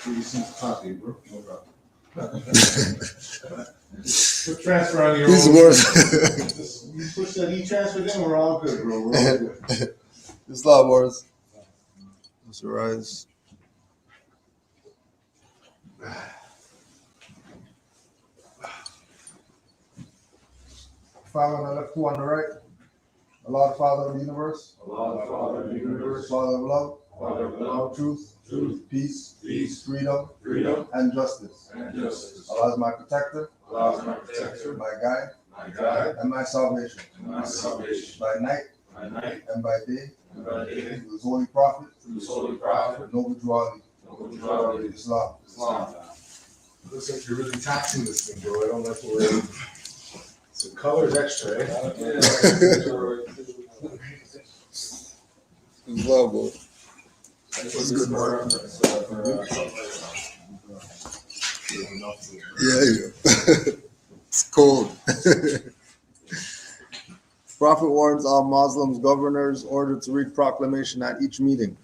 You see the copy, bro. No problem. Put transfer on your These own. words. You push that e-transfer, then we're all good, bro. We're all good. Islam words. Mr. Rise. Father on the left, two on the right. Allah, the Father of the universe. Allah, the Father of the universe. Father of love. Father of love. Truth. Peace. Freedom. Freedom. And justice. Allah is my protector. Allah is my protector. My guide. My guide. And my salvation. And my salvation. By night. And by day. Through his holy prophet. Noble Drew Ali. Islam. Looks like you're really taxing this thing, bro. I don't have to worry. So color's extra, eh? Islam, bro. That's good, bro. Yeah. It's cold. Prophet warns all Muslims, governors, ordered to read proclamation at each meeting.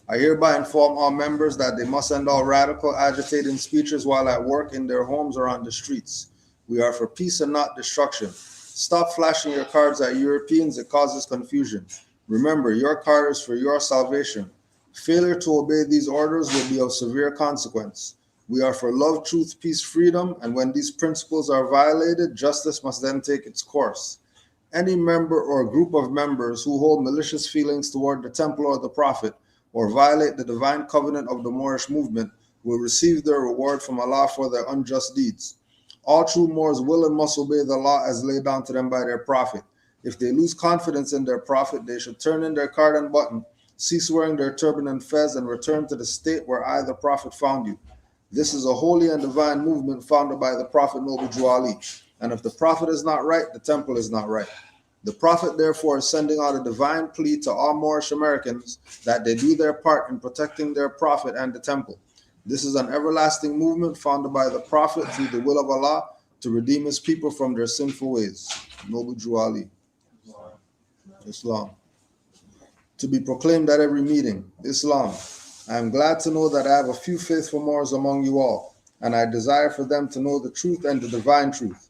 I hereby inform all members that they must end all radical, agitating speeches while at work, in their homes, or on the streets. We are for peace and not destruction. Stop flashing your cards at Europeans. It causes confusion. Remember, your card is for your salvation. Failure to obey these orders will be of severe consequence. We are for love, truth, peace, freedom, and when these principles are violated, justice must then take its course. Any member or group of members who hold malicious feelings toward the temple or the prophet, or violate the divine covenant of the Moorish movement, will receive their reward from Allah for their unjust deeds. All true Moors will and must obey the law as laid down to them by their prophet. If they lose confidence in their prophet, they should turn in their card and button, cease wearing their turban and fez, and return to the state where I, the prophet, found you. This is a holy and divine movement founded by the Prophet Noble Drew Ali. And if the prophet is not right, the temple is not right. The prophet, therefore, is sending out a divine plea to all Moorish Americans that they do their part in protecting their prophet and the temple. This is an everlasting movement founded by the prophet through the will of Allah to redeem his people from their sinful ways. Noble Drew Ali. Islam. To be proclaimed at every meeting. Islam. I am glad to know that I have a few faithful Moors among you all, and I desire for them to know the truth and the divine truth.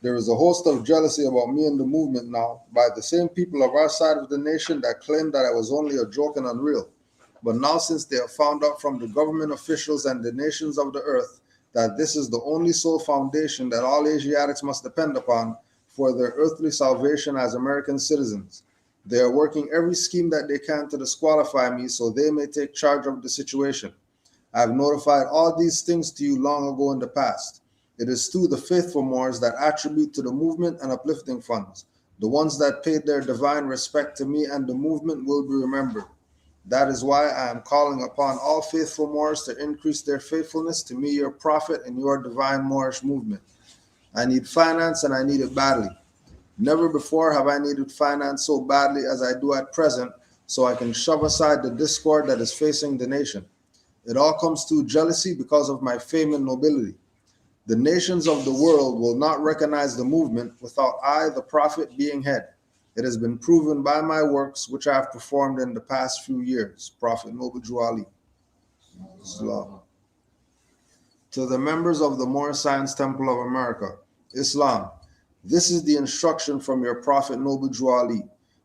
There is a host of jealousy about me and the movement now by the same people of our side of the nation that claimed that I was only a joke and unreal. But now, since they have found out from the government officials and the nations of the earth that this is the only sole foundation that all Asiatics must depend upon for their earthly salvation as American citizens, they are working every scheme that they can to disqualify me so they may take charge of the situation. I have notified all these things to you long ago in the past. It is through the faithful Moors that attribute to the movement and uplifting funds. The ones that paid their divine respect to me and the movement will be remembered. That is why I am calling upon all faithful Moors to increase their faithfulness to me, your prophet, and your divine Moorish movement. I need finance, and I need it badly. Never before have I needed finance so badly as I do at present, so I can shove aside the discord that is facing the nation. It all comes through jealousy because of my fame and nobility. The nations of the world will not recognize the movement without I, the prophet, being head. It has been proven by my works, which I have performed in the past few years. Prophet Noble Drew Ali. Islam. To the members of the Moorish Science Temple of America, Islam. This is the instruction from your Prophet Noble Drew Ali.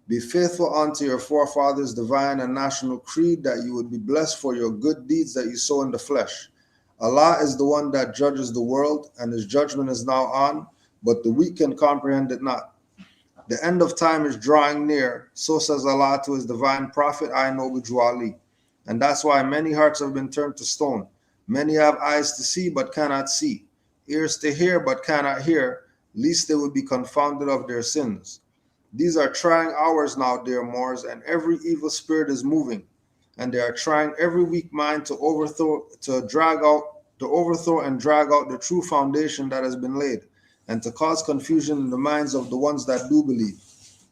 Be faithful unto your forefathers' divine and national creed, that you would be blessed for your good deeds that you sow in the flesh. Allah is the one that judges the world, and his judgment is now on, but the weak can comprehend it not. The end of time is drawing near, so says Allah to his divine prophet, I, Noble Drew Ali. And that's why many hearts have been turned to stone. Many have eyes to see but cannot see, ears to hear but cannot hear, lest they would be confounded of their sins. These are trying hours now, dear Moors, and every evil spirit is moving, and they are trying every weak mind to overthrow and drag out the true foundation that has been laid, and to cause confusion in the minds of the ones that do believe.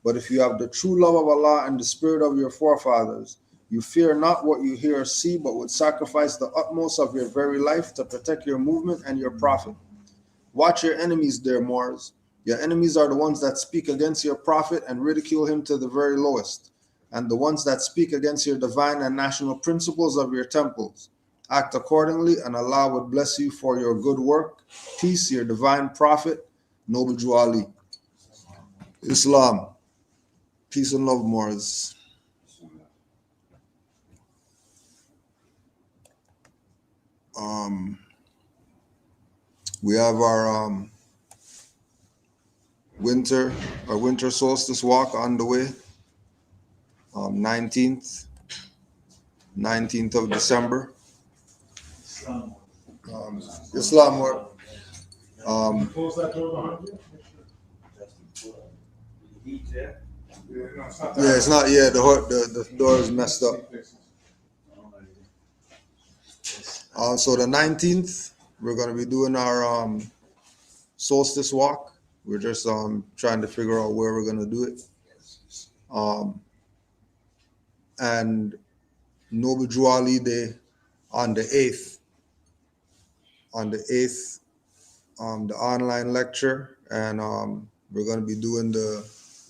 But if you have the true love of Allah and the spirit of your forefathers, you fear not what you hear or see, but would sacrifice the utmost of your very life to protect your movement and your prophet. Watch your enemies, dear Moors. Your enemies are the ones that speak against your prophet and ridicule him to the very lowest, and the ones that speak against your divine and national principles of your temples. Act accordingly, and Allah would bless you for your good work. Peace, your divine prophet, Noble Jew Ali. Islam. Peace and love, Moors. We have our winter solstice walk on the way. 19th of December. Islam work. Close that door behind you? Yeah, it's not. Yeah, the door is messed up. So the 19th, we're gonna be doing our solstice walk. We're just trying to figure out where we're gonna do it. And Noble Jew Ali Day on the 8th. On the 8th, the online lecture, and we're gonna be doing the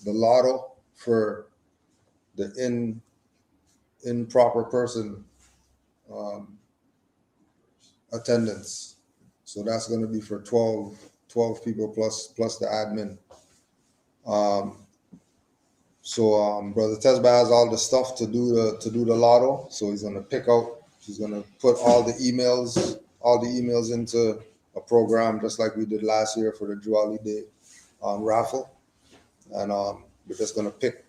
lotto for the improper person attendance. So that's going to be for 12 people plus the admin. Brother Tesba has all the stuff to do the lotto. So he's going to put all the emails into a program just like we did last year for the Juali Day raffle. And we're just going to pick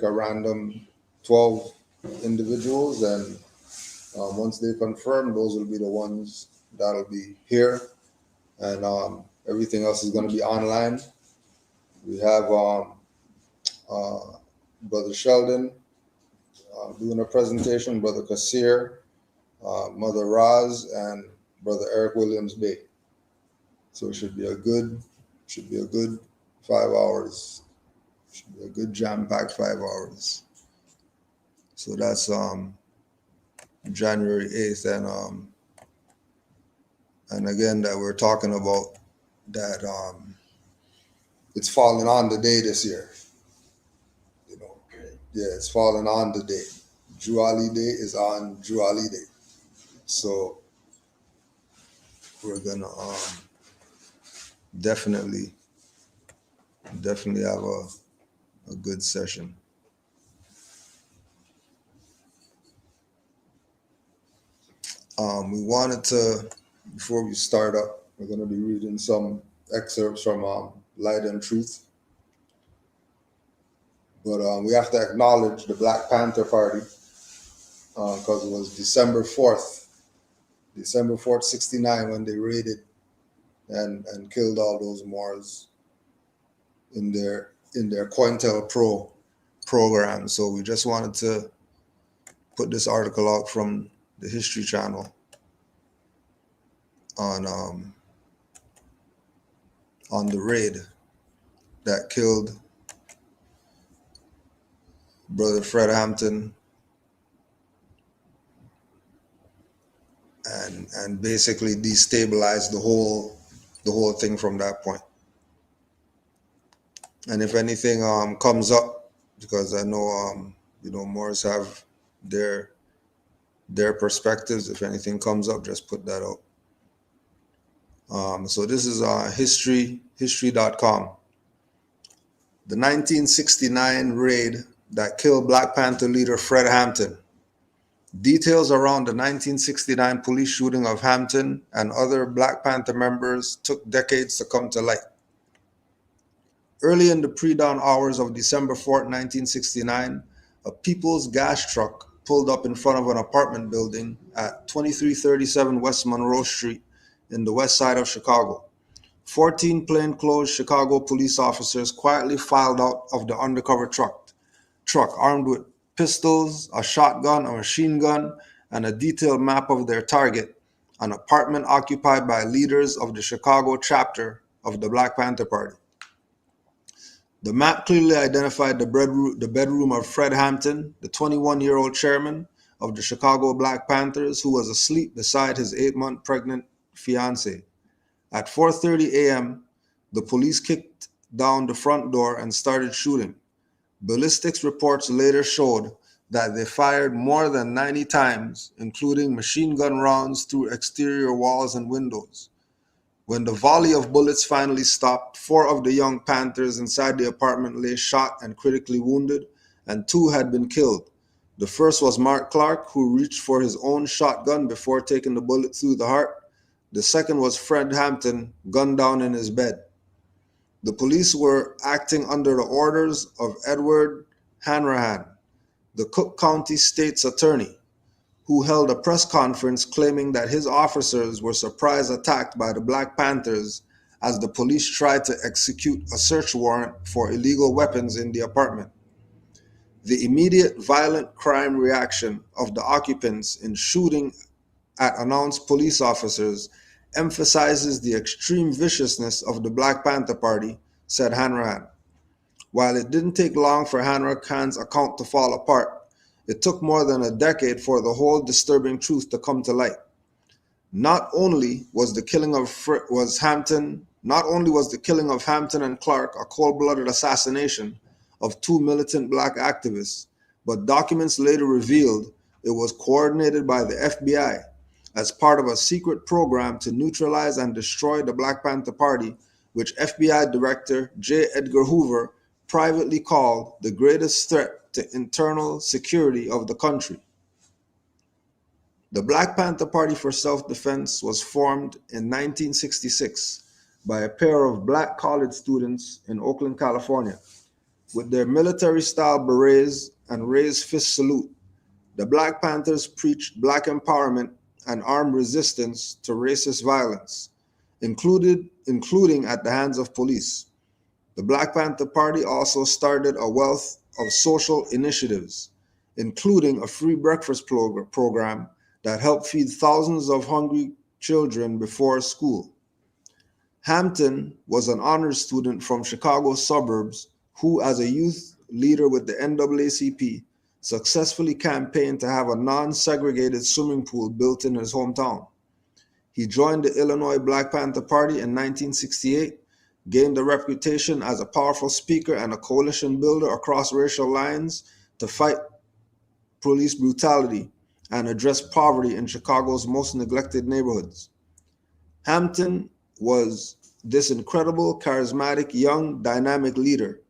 a random 12 individuals, and once they confirm, those will be the ones that'll be here, and everything else is going to be online. We have Brother Sheldon doing a presentation, Brother Kasir, Mother Raz, and Brother Eric Williams Bay. So it should be a good 5 hours. Should be a good jam-packed 5 hours. So that's January 8th, and again that we're talking about that it's falling on the day this year. You know, yeah, it's falling on the day. Juali Day is on Juali Day, so we're gonna definitely have a good session. We wanted to, before we start up, we're going to be reading some excerpts from Light and Truth. But we have to acknowledge the Black Panther Party because it was December 4th, 69, when they raided and killed all those Moors in their COINTELPRO program. So we just wanted to put this article out from the History Channel on the raid that killed Brother Fred Hampton and basically destabilized the whole thing from that point. And if anything comes up, because I know Moors have their perspectives, if anything comes up, just put that out. So this is history.com. The 1969 raid that killed Black Panther leader Fred Hampton. Details around the 1969 police shooting of Hampton and other Black Panther members took decades to come to light. Early in the pre-dawn hours of December 4th, 1969, a People's Gas truck pulled up in front of an apartment building at 2337 West Monroe Street in the west side of Chicago. 14 plainclothes Chicago police officers quietly filed out of the undercover truck armed with pistols, a shotgun, a machine gun, and a detailed map of their target, an apartment occupied by leaders of the Chicago chapter of the Black Panther Party. The map clearly identified the bedroom of Fred Hampton, the 21-year-old chairman of the Chicago Black Panthers, who was asleep beside his 8-month pregnant fiancée. At 4:30 a.m., the police kicked down the front door and started shooting. Ballistics reports later showed that they fired more than 90 times, including machine gun rounds through exterior walls and windows. When the volley of bullets finally stopped, 4 of the young Panthers inside the apartment lay shot and critically wounded, and 2 had been killed. The first was Mark Clark, who reached for his own shotgun before taking the bullet through the heart. The second was Fred Hampton, gunned down in his bed. The police were acting under the orders of Edward Hanrahan, the Cook County State's attorney, who held a press conference claiming that his officers were surprise attacked by the Black Panthers as the police tried to execute a search warrant for illegal weapons in the apartment. The immediate violent crime reaction of the occupants in shooting at announced police officers emphasizes the extreme viciousness of the Black Panther Party, said Hanrahan. While it didn't take long for Hanrahan's account to fall apart, it took more than a decade for the whole disturbing truth to come to light. Not only was the killing of Hampton and Clark a cold-blooded assassination of 2 militant Black activists, but documents later revealed it was coordinated by the FBI as part of a secret program to neutralize and destroy the Black Panther Party, which FBI Director J. Edgar Hoover privately called the greatest threat to internal security of the country. The Black Panther Party for Self-Defense was formed in 1966 by a pair of Black college students in Oakland, California. With their military-style berets and raised fist salute, the Black Panthers preached Black empowerment and armed resistance to racist violence, including at the hands of police. The Black Panther Party also started a wealth of social initiatives, including a free breakfast program that helped feed thousands of hungry children before school. Hampton was an honors student from Chicago's suburbs who, as a youth leader with the NAACP, successfully campaigned to have a non-segregated swimming pool built in his hometown. He joined the Illinois Black Panther Party in 1968, gained a reputation as a powerful speaker and a coalition builder across racial lines to fight police brutality and address poverty in Chicago's most neglected neighborhoods. Hampton was this incredible, charismatic, young, dynamic leader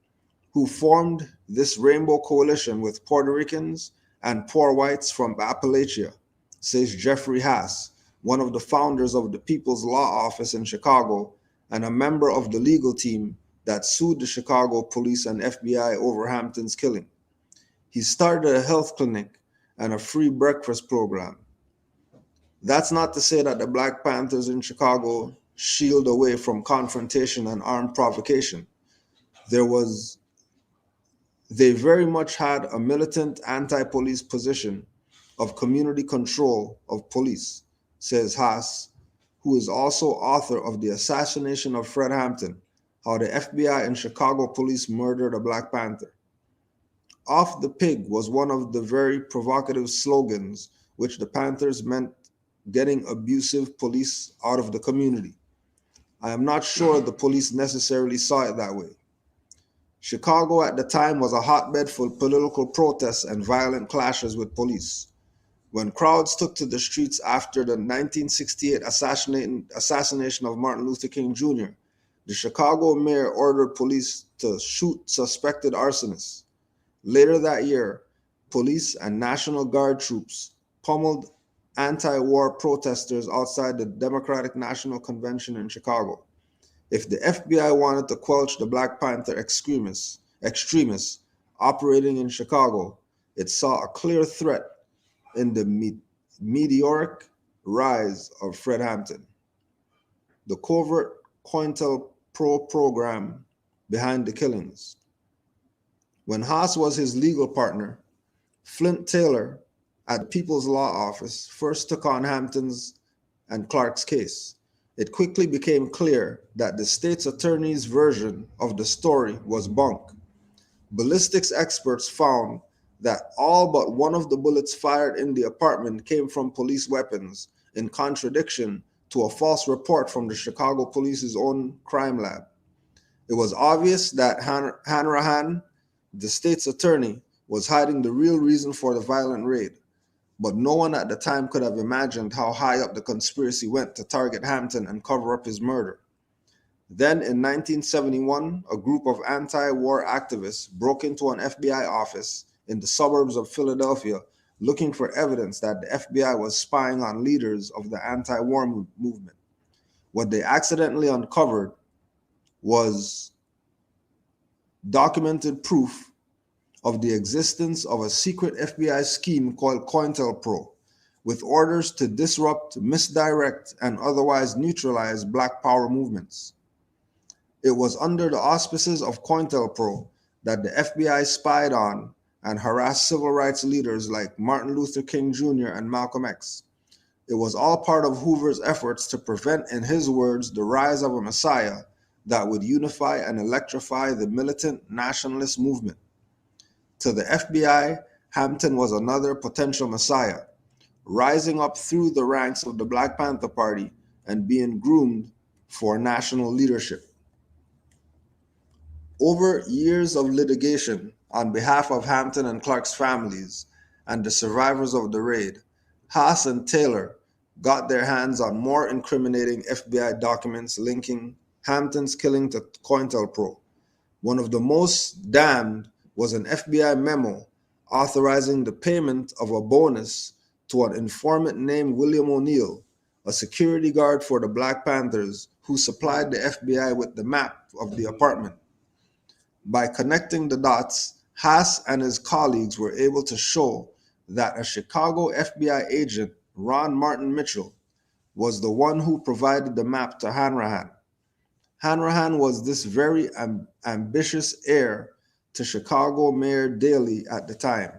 who formed this rainbow coalition with Puerto Ricans and poor whites from Appalachia, says Jeffrey Haas, one of the founders of the People's Law Office in Chicago and a member of the legal team that sued the Chicago police and FBI over Hampton's killing. He started a health clinic and a free breakfast program. That's not to say that the Black Panthers in Chicago shield away from confrontation and armed provocation. They very much had a militant anti-police position of community control of police, says Haas, who is also author of The Assassination of Fred Hampton, How the FBI and Chicago Police Murdered a Black Panther. Off the pig was one of the very provocative slogans which the Panthers meant getting abusive police out of the community. I am not sure the police necessarily saw it that way. Chicago at the time was a hotbed for political protests and violent clashes with police. When crowds took to the streets after the 1968 assassination of Martin Luther King Jr., the Chicago mayor ordered police to shoot suspected arsonists. Later that year, police and National Guard troops pummeled anti-war protesters outside the Democratic National Convention in Chicago. If the FBI wanted to quench the Black Panther extremists operating in Chicago, it saw a clear threat in the meteoric rise of Fred Hampton. The covert COINTELPRO program behind the killings. When Haas was his legal partner, Flint Taylor at the People's Law Office first took on Hampton's and Clark's case. It quickly became clear that the state's attorney's version of the story was bunk. Ballistics experts found that all but one of the bullets fired in the apartment came from police weapons, in contradiction to a false report from the Chicago Police's own crime lab. It was obvious that Hanrahan, the state's attorney, was hiding the real reason for the violent raid, but no one at the time could have imagined how high up the conspiracy went to target Hampton and cover up his murder. Then in 1971, a group of anti-war activists broke into an FBI office in the suburbs of Philadelphia looking for evidence that the FBI was spying on leaders of the anti-war movement. What they accidentally uncovered was documented proof of the existence of a secret FBI scheme called COINTELPRO, with orders to disrupt, misdirect, and otherwise neutralize Black Power movements. It was under the auspices of COINTELPRO that the FBI spied on and harassed civil rights leaders like Martin Luther King Jr. and Malcolm X. It was all part of Hoover's efforts to prevent, in his words, the rise of a messiah that would unify and electrify the militant nationalist movement. To the FBI, Hampton was another potential messiah, rising up through the ranks of the Black Panther Party and being groomed for national leadership. Over years of litigation on behalf of Hampton and Clark's families and the survivors of the raid, Haas and Taylor got their hands on more incriminating FBI documents linking Hampton's killing to COINTELPRO. One of the most damned was an FBI memo authorizing the payment of a bonus to an informant named William O'Neill, a security guard for the Black Panthers who supplied the FBI with the map of the apartment. By connecting the dots, Haas and his colleagues were able to show that a Chicago FBI agent, Ron Martin Mitchell, was the one who provided the map to Hanrahan. Hanrahan was this very ambitious heir to Chicago Mayor Daley at the time.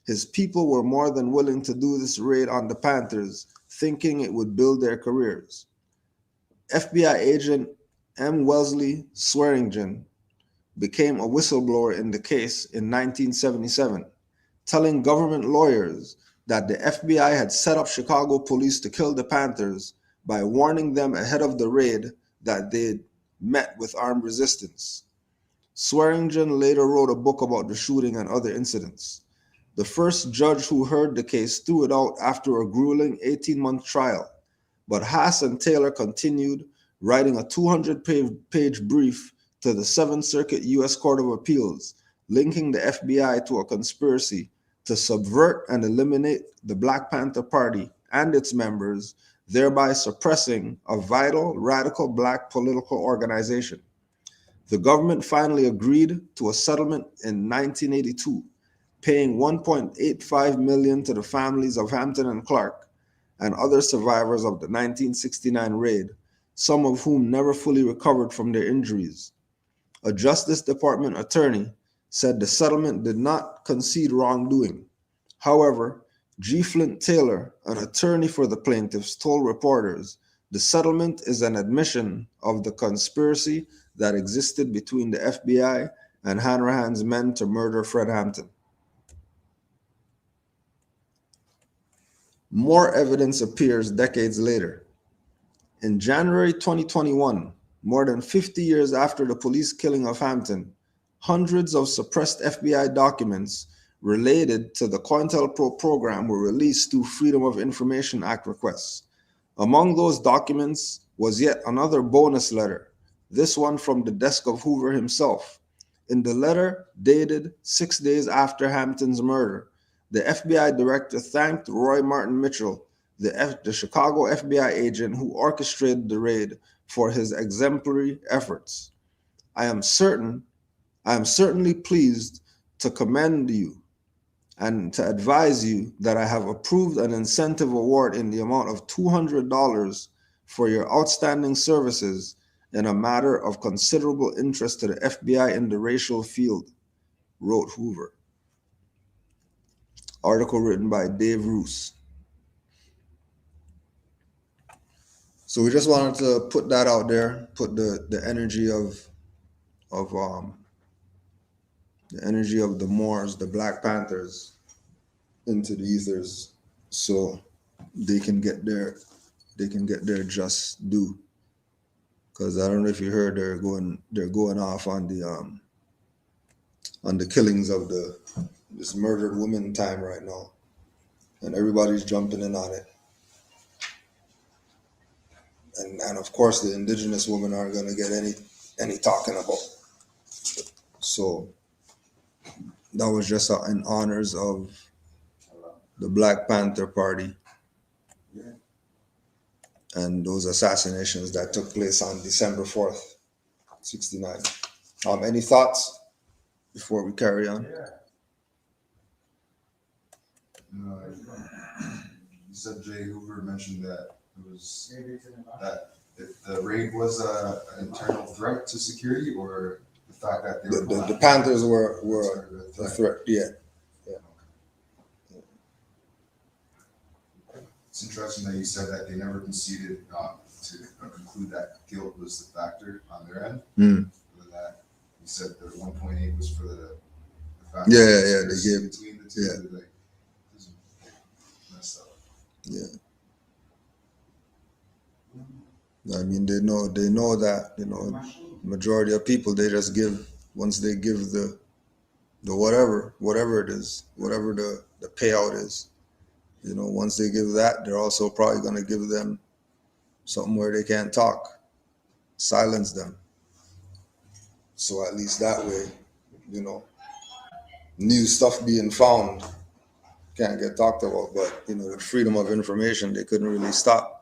His people were more than willing to do this raid on the Panthers, thinking it would build their careers. FBI agent M. Wellesley Swearingen became a whistleblower in the case in 1977, telling government lawyers that the FBI had set up Chicago police to kill the Panthers by warning them ahead of the raid that they'd met with armed resistance. Swearingen later wrote a book about the shooting and other incidents. The first judge who heard the case threw it out after a grueling 18-month trial, but Haas and Taylor continued, writing a 200-page brief to the Seventh Circuit U.S. Court of Appeals, linking the FBI to a conspiracy to subvert and eliminate the Black Panther Party and its members, thereby suppressing a vital, radical Black political organization. The government finally agreed to a settlement in 1982, paying $1.85 million to the families of Hampton and Clark and other survivors of the 1969 raid, some of whom never fully recovered from their injuries. A Justice Department attorney said the settlement did not concede wrongdoing. However, G. Flint Taylor, an attorney for the plaintiffs, told reporters the settlement is an admission of the conspiracy that existed between the FBI and Hanrahan's men to murder Fred Hampton. More evidence appears decades later. In January 2021, more than 50 years after the police killing of Hampton, hundreds of suppressed FBI documents related to the COINTELPRO program were released through Freedom of Information Act requests. Among those documents was yet another bonus letter, this one from the desk of Hoover himself. In the letter, dated 6 days after Hampton's murder, the FBI director thanked Roy Martin Mitchell, the Chicago FBI agent who orchestrated the raid, for his exemplary efforts. I am certainly pleased to commend you and to advise you that I have approved an incentive award in the amount of $200 for your outstanding services in a matter of considerable interest to the FBI in the racial field, wrote Hoover. Article written by Dave Roos. So we just wanted to put that out there, put the energy of the Moors, the Black Panthers, into the ethers, so they can get their just due. Because I don't know if you heard, they're going off on the killings of the this murdered woman time right now, and everybody's jumping in on it. And of course, the indigenous women aren't going to get any talking about. So that was just in honors of the Black Panther Party and those assassinations that took place on December 4th, 69. Any thoughts before we carry on? You said Jay Hoover mentioned that it was that if the raid was an internal threat to security, or the fact that they were The Panthers were a threat. Yeah. It's interesting that you said that they never conceded to conclude that guilt was the factor on their end. Other that you said the 1.8 was for the fact Yeah, that they gave between the two. yeah. Like, this is messed up. Yeah. I mean, they know that, majority of people, they just give, once they give the whatever it is, whatever the payout is, once they give that, they're also probably going to give them something where they can't talk, silence them. So at least that way, new stuff being found can't get talked about. But, the freedom of information, they couldn't really stop.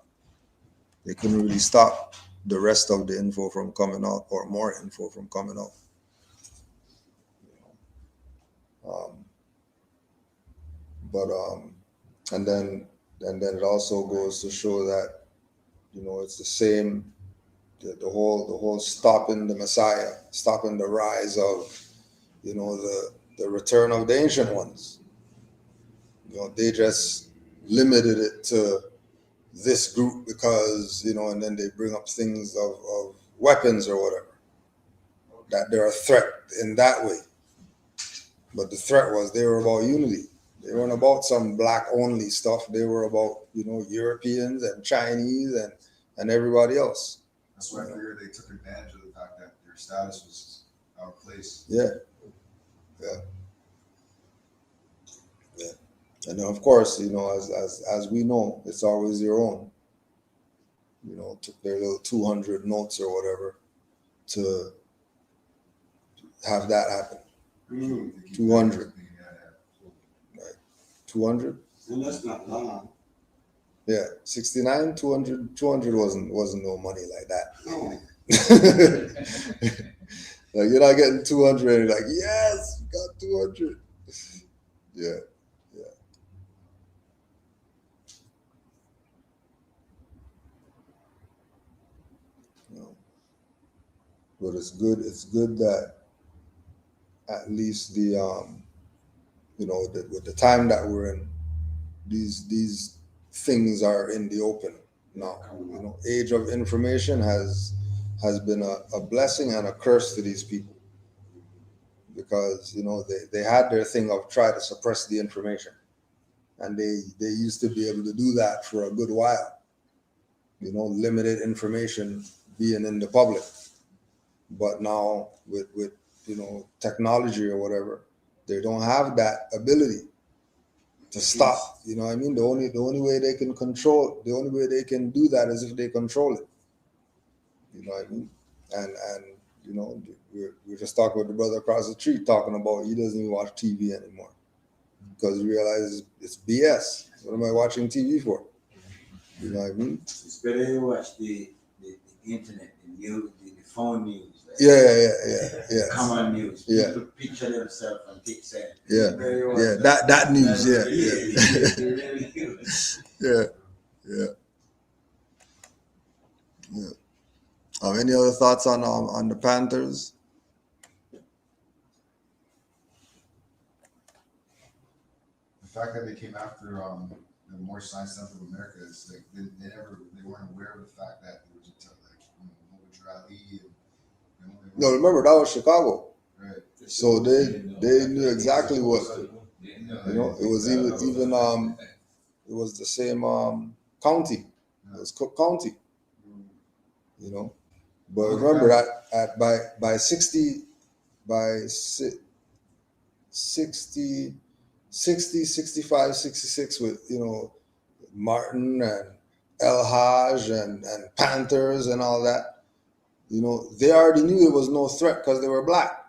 They couldn't really stop the rest of the info from coming out, or more info from coming out. And then it also goes to show that, it's the same, the whole stopping the Messiah, stopping the rise of, the return of the ancient ones. They just limited it to this group because, and then they bring up things of weapons or whatever, that they're a threat in that way. But the threat was they were about unity. They weren't about some black only stuff. They were about, Europeans and Chinese and everybody else. That's why I figured they took advantage of the fact that their status was out of place. Yeah. And then of course, as we know, it's always your own. Took their little 200 notes or whatever to have that happen. 200. Right. 200? And that's not long. Yeah. 69, 200 wasn't no money like that. No. Like, you're not getting 200 and you're like, yes, got 200. Yeah. But it's good that at least the with the time that we're in, these things are in the open now. Age of information has been a blessing and a curse to these people, because they had their thing of try to suppress the information, and they used to be able to do that for a good while, limited information being in the public. But now with technology or whatever, they don't have that ability to stop. The only way they can control, the only way they can do that is if they control it. And we just talked with the brother across the street talking about he doesn't even watch TV anymore because he realizes it's BS. What am I watching TV for? You know what I mean? It's better to watch the internet, the phone news. Yeah. Common news. Yeah. People picture themselves and picture. Yeah. That news. Yeah. Any other thoughts on the Panthers? The fact that they came after the more science stuff of America is like they weren't aware of the fact that there was Ali and No, remember that was Chicago. Right. So they knew exactly what it was. Even it was the same county. It was Cook County. But remember that by 60, 60, 65, 66 with, Martin and El Haj and Panthers and all that. They already knew it was no threat because they were black.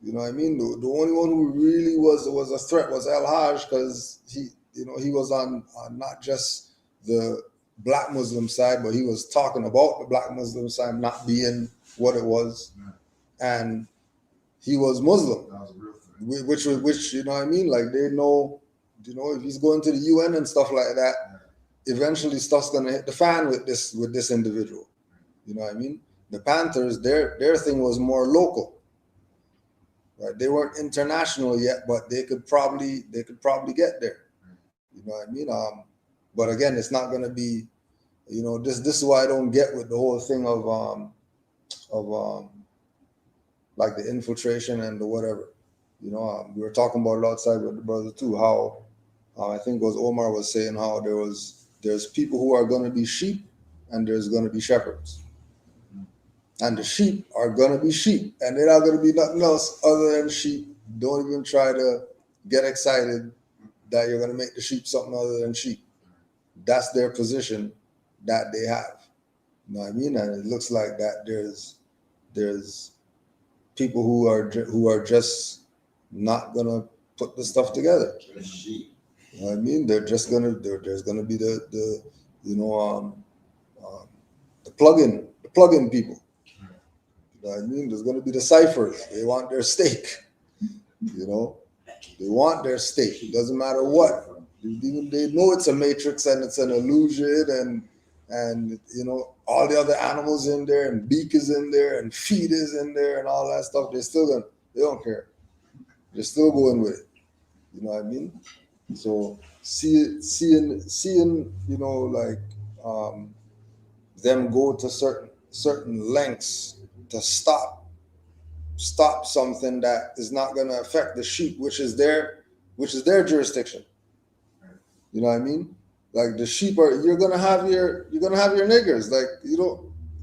You know what I mean? The only one who really was a threat was El Haj because he was on not just the black Muslim side, but he was talking about the black Muslim side not being what it was, and he was Muslim, That was a real thing. which you know what I mean? Like they know, if he's going to the UN and stuff like that, eventually stuff's gonna hit the fan with this individual. You know what I mean? The Panthers, their thing was more local. Right? They weren't international yet, but they could probably get there. You know what I mean? But again, it's not gonna be, this is why I don't get with the whole thing of like the infiltration and the whatever. We were talking about it outside with the brother too. How I think it was Omar was saying how there's people who are gonna be sheep and there's gonna be shepherds. And the sheep are gonna be sheep, and they're not gonna be nothing else other than sheep. Don't even try to get excited that you're gonna make the sheep something other than sheep. That's their position that they have. You know what I mean? And it looks like that there's people who are just not gonna put the stuff together. The sheep. You know what I mean? There's gonna be the plug-in people. You know what I mean? There's going to be the ciphers. They want their steak. They want their steak. It doesn't matter what. They know it's a matrix and it's an illusion, and all the other animals in there, and beak is in there, and feet is in there, and all that stuff. They don't care. They're still going with it. You know what I mean? So seeing them go to certain lengths to stop something that is not going to affect the sheep, which is their jurisdiction. You know what I mean? Like the sheep you're gonna have your niggers. Like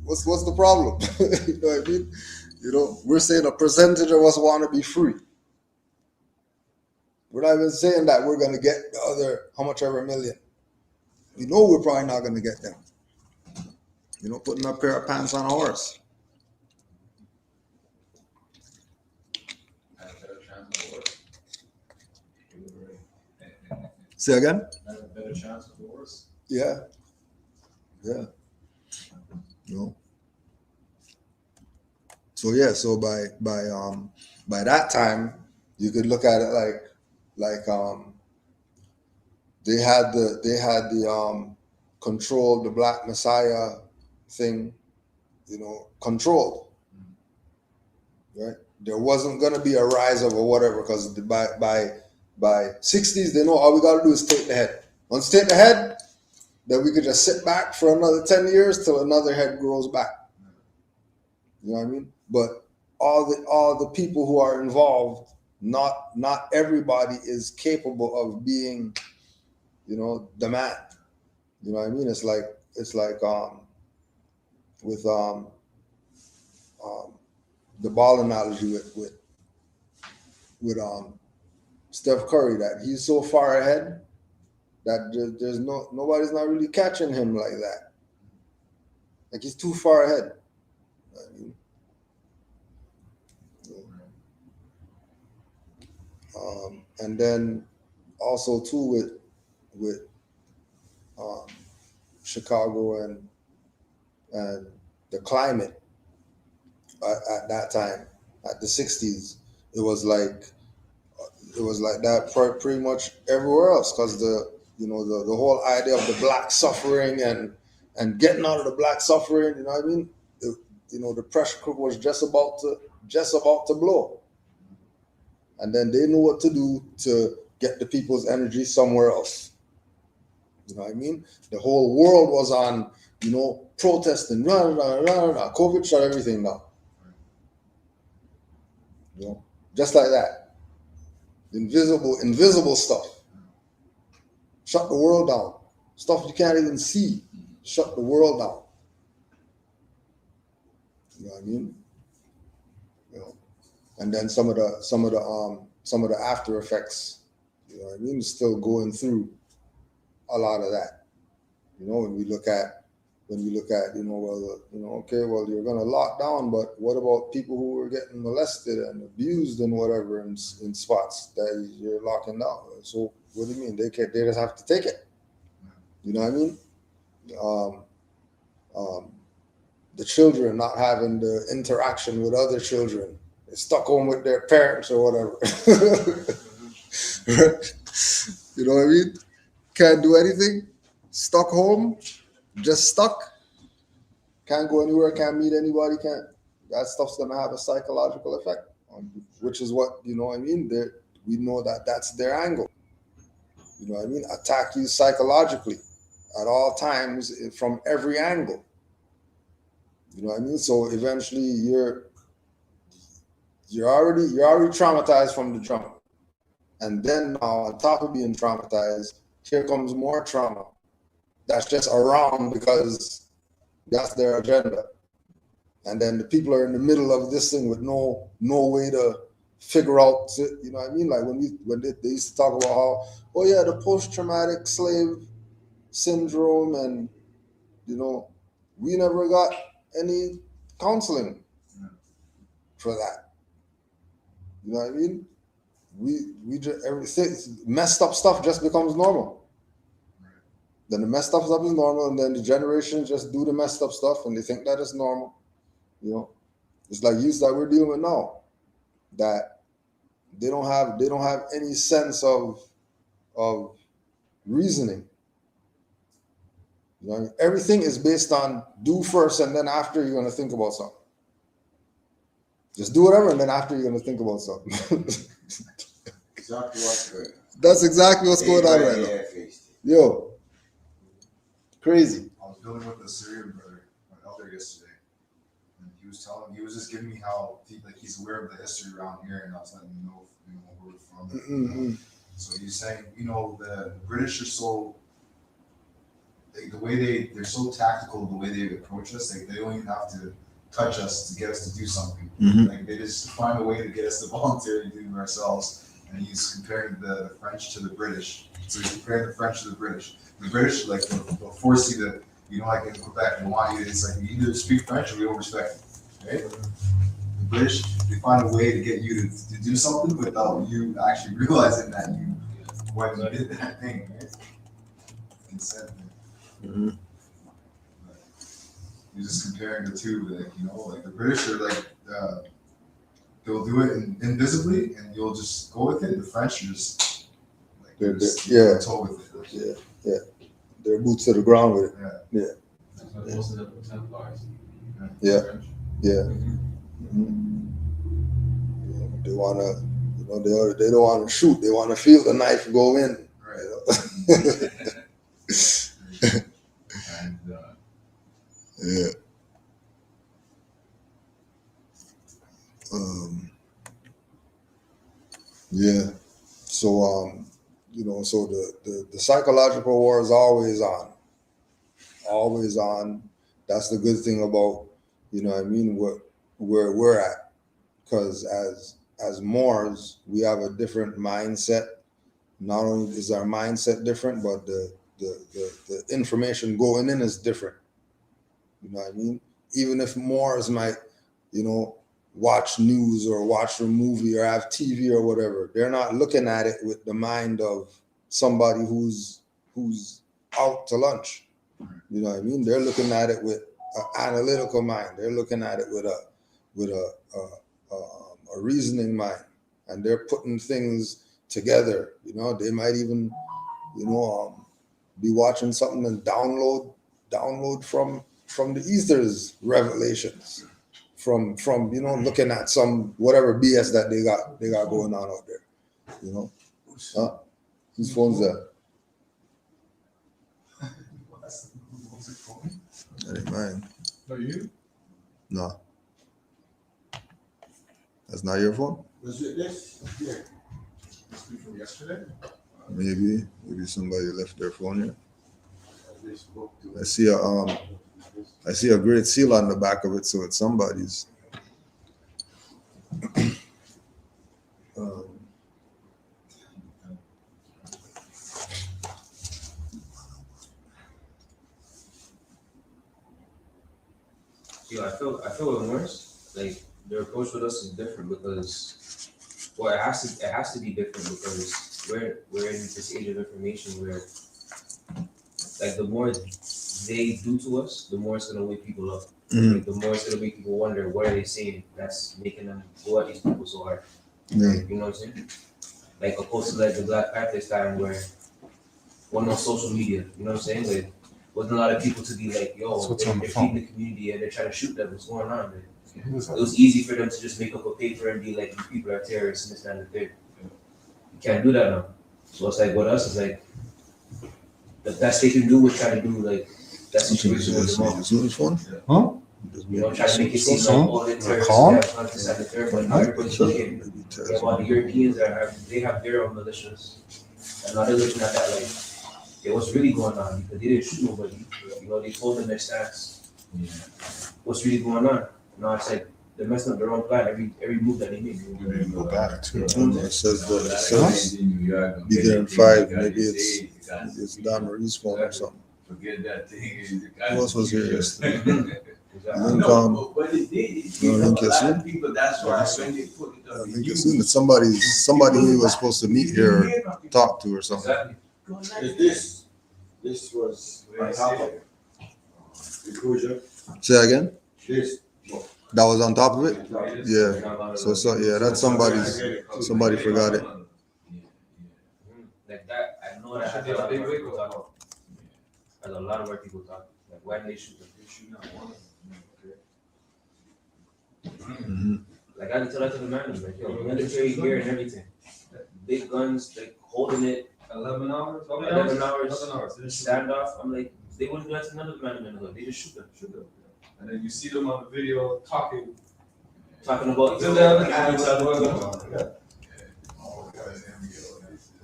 what's the problem? You know what I mean? We're saying a percentage of us want to be free. We're not even saying that we're gonna get the other how much ever million. We know we're probably not gonna get them. Putting a pair of pants on a horse. Say again? Have a better chance with the horse. Yeah. So by that time, you could look at it like they had the control the Black Messiah thing, controlled. Right? There wasn't gonna be a rise of or whatever because by 60s, they know all we got to do is take the head. Once you take the head, then we could just sit back for another 10 years till another head grows back. You know what I mean? But all the people who are involved, not everybody is capable of being, the man. You know what I mean? It's like with the ball analogy with Steph Curry, that he's so far ahead that there's nobody's not really catching him like that. Like he's too far ahead. I mean, and then also too with Chicago and the climate at that time, at the 60s, it was like that pretty much everywhere else, because the whole idea of the black suffering and getting out of the black suffering, you know what I mean? The pressure cooker was just about to blow, and then they knew what to do to get the people's energy somewhere else. You know what I mean? The whole world was on, protesting, COVID shut everything down. Just like that. Invisible stuff. Shut the world down. Stuff you can't even see. Shut the world down. You know what I mean? And then some of the some of the after effects, you know what I mean, still going through a lot of that. You know, when we look at, you know, well, you know, okay, well, you're going to lock down, but what about people who were getting molested and abused and whatever in spots that you're locking down? So what do you mean? They just have to take it. You know what I mean? The children not having the interaction with other children, they're stuck home with their parents or whatever. You know what I mean? Can't do anything. Stuck home, just stuck. Can't go anywhere, can't meet anybody, can't. That stuff's gonna have a psychological effect, which is what, you know what I mean? We know that that's their angle. You know what I mean? Attack you psychologically at all times from every angle. You know what I mean? So eventually you're already traumatized from the jump. And then now on top of being traumatized, here comes more trauma. That's just around because that's their agenda. And then the people are in the middle of this thing with no way to figure out, you know what I mean? Like when they used to talk about how, oh yeah, the post-traumatic slave syndrome, and you know, we never got any counseling for that. You know what I mean? We just, everything messed up stuff just becomes normal. Then the messed up stuff is normal, and then the generations just do the messed up stuff, and they think that is normal. You know, it's like youth that we're dealing with now, that they don't have any sense of reasoning. You know, everything is based on do first, and then after you're gonna think about something. Just do whatever, and then after you're gonna think about something. Exactly what's good. That's exactly what's going on right now. Yo, crazy. I was building with a Syrian brother, my elder, yesterday, and he was just giving me how he's aware of the history around here, and I was letting him know, where we're from. Mm-hmm. So he's saying, the British are so, the way they're so tactical, the way they approach us, they don't even have to touch us to get us to do something. Mm-hmm. Like they just find a way to get us to volunteer to do it ourselves. And he's comparing the French to the British. So he's comparing the French to the British. The British, like, they'll force you to, like in Quebec, they want you to, it's like you either speak French or we don't respect you, right? The British, they find a way to get you to do something without you actually realizing that you did that thing, right? Consent. Mm-hmm. You're just comparing the two, like the British are like, they'll do it invisibly, and you'll just go with it. The French are just like toe with it. Yeah. Their boots to the ground with it. Yeah. That's what most of the Templars. Yeah. French. Yeah. Mm-hmm. They wanna, they don't want to shoot. They want to feel the knife go in. Right. And Yeah. Yeah. So so the psychological war is always on. Always on. That's the good thing about, where we're at. Because as Moors, we have a different mindset. Not only is our mindset different, but the information going in is different. You know what I mean? Even if Moors might, watch news or watch a movie or have TV or whatever, they're not looking at it with the mind of somebody who's out to lunch. You know what I mean? They're looking at it with an analytical mind. They're looking at it with a reasoning mind, and they're putting things together. They might even, be watching something and download from the Easter's revelations, from looking at some whatever BS that they got going on out there. Huh? Whose phone's that? That ain't mine. no, you? No. That's not your phone? Was it this? Yeah. This be from yesterday? Maybe somebody left their phone here. They spoke to I see a great seal on the back of it, so it's somebody's. I feel it worse. Like their approach with us is different because, well, it has to be different because we're in this age of information where, like, the more they do to us, the more it's gonna wake people up. Mhm. Like, the more it's gonna make people wonder what are they saying that's making them go at these people so hard. Yeah. You know what I'm saying? Like opposed to like the Black Panthers time where one on social media, you know what I'm saying? Like wasn't a lot of people to be like, yo, So what's they're on the feeding the community and they're trying to shoot them. What's going on? Like, it was easy for them to just make up a paper and be like, you people are terrorists and this and the third. You can't do that now. So it's like with us, it's like the best they can do is try to do like that situation with them all. Huh? You know, try to make it seem like all the terrorists Calm? have on this and the third, but now everybody's looking. Yeah, while the Europeans they have their own militias. And now they're looking at that like, yeah, what's really going on? Because they didn't shoot nobody. You know, they told them their stats. Yeah. What's really going on? Now it's like they're messing up their own plan every move that they make. We didn't go back to it. It says that it Huh? says be there in 5. Maybe it's Don Marie's phone or something. Forget that thing. Who else was here yesterday? Exactly. Link, No, but it did. no, Link A lot Yasin? of people, that's why when they put it I on think the it's soon that somebody we was supposed to meet here or talk to or something. Exactly. This was on top of the cruiser. Say again? This. That was on top of it? Yeah. So yeah, that's somebody forgot it. Like that, I know that has a lot of where people talk. There's a lot of where people talk. Like why did they shoot them? They shoot not one. Like I can tell that to the man, like yo, military gear and everything. Big guns, like holding it 11 hours? 11 hours. 11 hours. standoff. I'm like, they wouldn't do that to none of the men in the hood. They just shoot them. And then you see them on the video talking. Talking about To them and each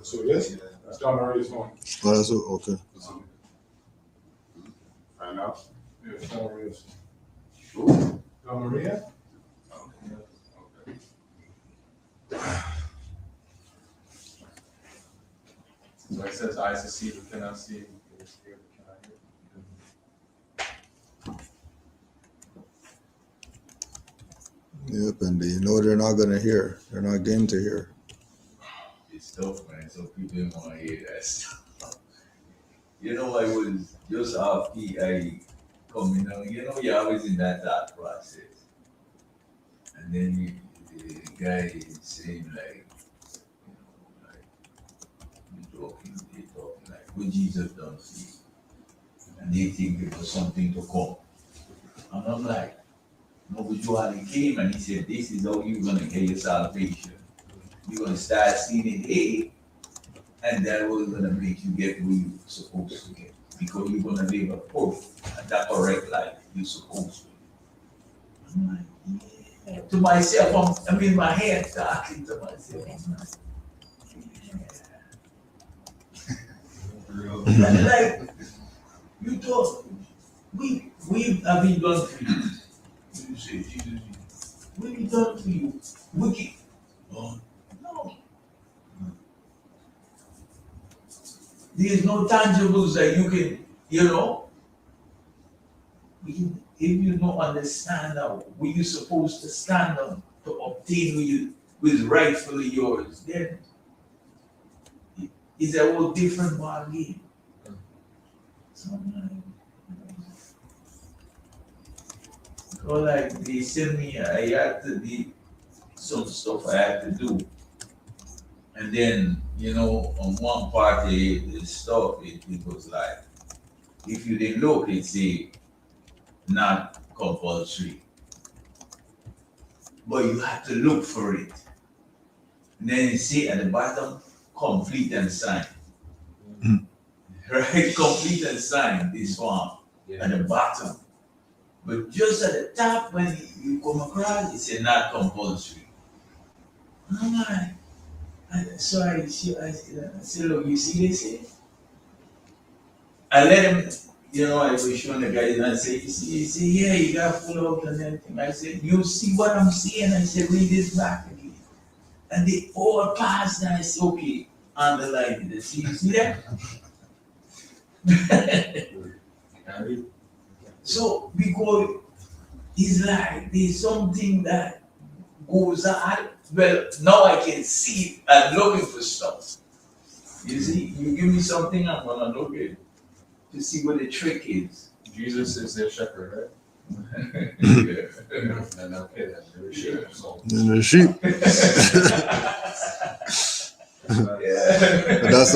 So this, that's Don Marie's phone. Oh, that's okay. Find out. Yeah, it's Don Maria's. Don Maria? So it says eyes to see but cannot see. Ears to hear but cannot hear. Yep, and you know they're not gonna hear. They're not game to hear. It's tough, man. So people don't want to hear that stuff. You know, I was just after I coming on, you're always in that thought process. And then the guy is saying like, they talking like, what Jesus done for you? And they think it was something to come. And I'm like, no, but you already came and he said, this is how you're gonna get your salvation. You're gonna start seeing it here, and that was gonna make you get where you're supposed to get. Because you're gonna live a perfect and that correct life you're supposed to. I'm like, yeah. To myself, I'm in my head talking to myself. I'm like, and like, you thought, we have been done for you. You say, Jesus, what have we done for you? Wicked. Oh, no. There's no tangibles that you can, if you don't understand now what you're supposed to stand on to obtain what is rightfully yours, then it's a whole different ball game. So like they sent me, I had to do some stuff I had to do. And then, on one part of the stuff, it was like, if you didn't look, it say not compulsory. But you have to look for it. And then it say at the bottom, complete and sign. Right? Complete and sign this form at the bottom. But just at the top, when you come across, it says not compulsory. I'm like, so I said, look, you see this here? I let him, I was showing the guy and I said, he said, yeah, you got full out and everything. I said, you see what I'm seeing? I said, read this back again. And they all passed and I said, okay, underline it. See, you see that? So, because it's like there's something that goes on. Well, now I can see it and looking for stuff. You see, you give me something, I'm gonna look at to see what the trick is. Jesus is their shepherd, Yeah. right? And okay, then they're sheep. So And the sheep. Yeah. That's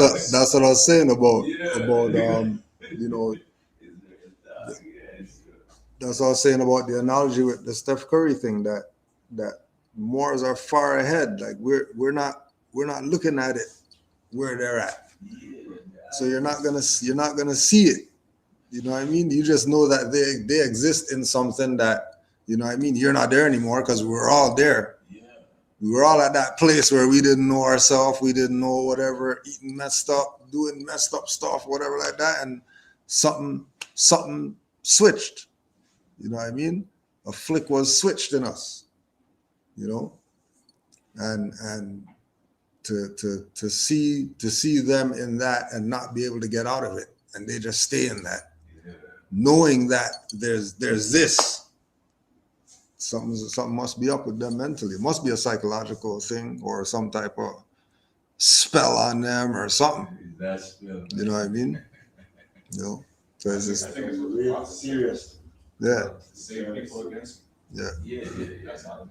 what I was saying about Yeah. you know, that's what I was saying about the analogy with the Steph Curry thing, that Moors are far ahead. Like we're not looking at it where they're at. So you're not gonna see it. You know what I mean? You just know that they exist in something that, you know what I mean, you're not there anymore, because we were all there. Yeah. We were all at that place where we didn't know ourselves, we didn't know whatever, eating messed up, doing messed up stuff, whatever like that, and something switched. You know what I mean? A flick was switched in us, you know, and to see them in that and not be able to get out of it, and they just stay in that, knowing that there's this. Something must be up with them mentally. It must be a psychological thing or some type of spell on them or something. That's good. You know what I mean? You know, so it's I just, think it's Real what serious. yeah, to save people against. Yeah. That's not.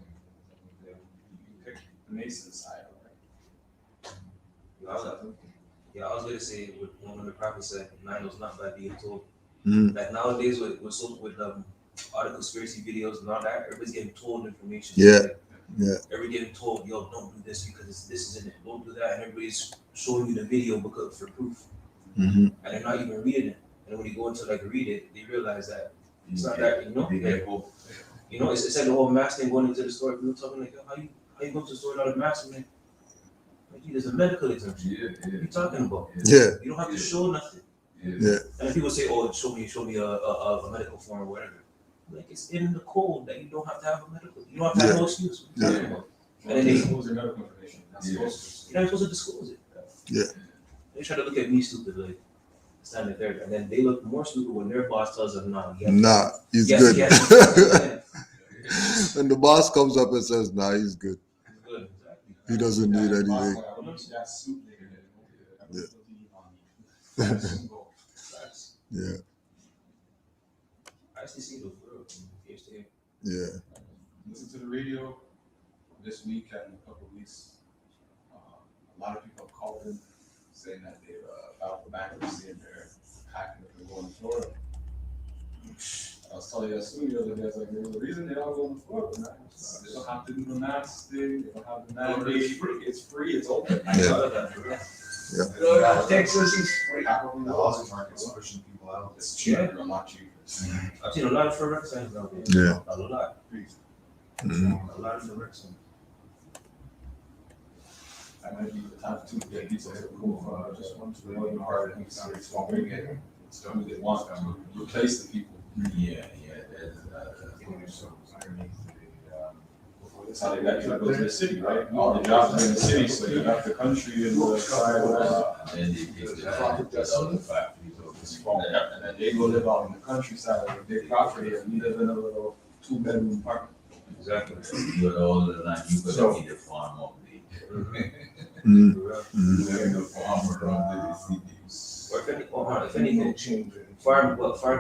You pick the Mason side, right? I was gonna say with when the prophet said, "Man was not by being told." Mhm. Like nowadays with all the conspiracy videos and all that, everybody's getting told information. Yeah. Like, Yeah. everybody getting told, "Yo, don't do this because this is in it. Don't do that," and everybody's showing you the video because for proof, Mhm. and they're not even reading it. And when you go into like read it, they realize that it's not that, you know. Like, you know, it's like the whole mask thing going into the store. People talking like, "Yo, how you go to the store without a mask?" Man, like, there's a medical exemption. What are you talking about? Yeah. You don't have to show nothing. Yeah. And then people say, "Oh, show me a medical form or whatever." Like, it's in the code that you don't have to have a medical. You don't have to have no excuse. What are you talking about? And then they, Disclose their medical information. That's supposed you're not supposed to disclose it. Yeah. They try to look at me stupid, like standing there, and then they look more stupid when their boss tells them, "Nah, Nah, he's yes, good. yes, When the boss comes up and says, "Nah, he's good. good, exactly." He doesn't need anything." Yeah. I actually see those girls. Yeah. Listen to the radio this week and a couple of weeks. A lot of people have called in saying that they've filed for bankruptcy and they're packing up and going to Florida. I was telling you soon the other day, I was like, the reason they all go to Florida, man, they don't have to do the mask thing, they don't have the mandate. It's free, it's open. I saw that. Texas is free. The housing market's pushing people out. It's cheaper, a lot cheaper. I've seen a lot of forex signs out there. Yeah. A lot. Mhm. A lot of forex signs. That might be the time to get people to cool. Just want to know your heart and it's going to bring it. It's going to want to replace the people. Yeah. That's how they got people to go to the city, right? All the jobs are in the city, so you got the country and the side. And they take the all the factories over It's wrong. And then they go live out in the countryside with a big property and we live in a little 2-bedroom apartment. Exactly. You got all the land, you gotta be the farm of the. Mhm. You gotta be the farmer of the cities. Or if anything, farm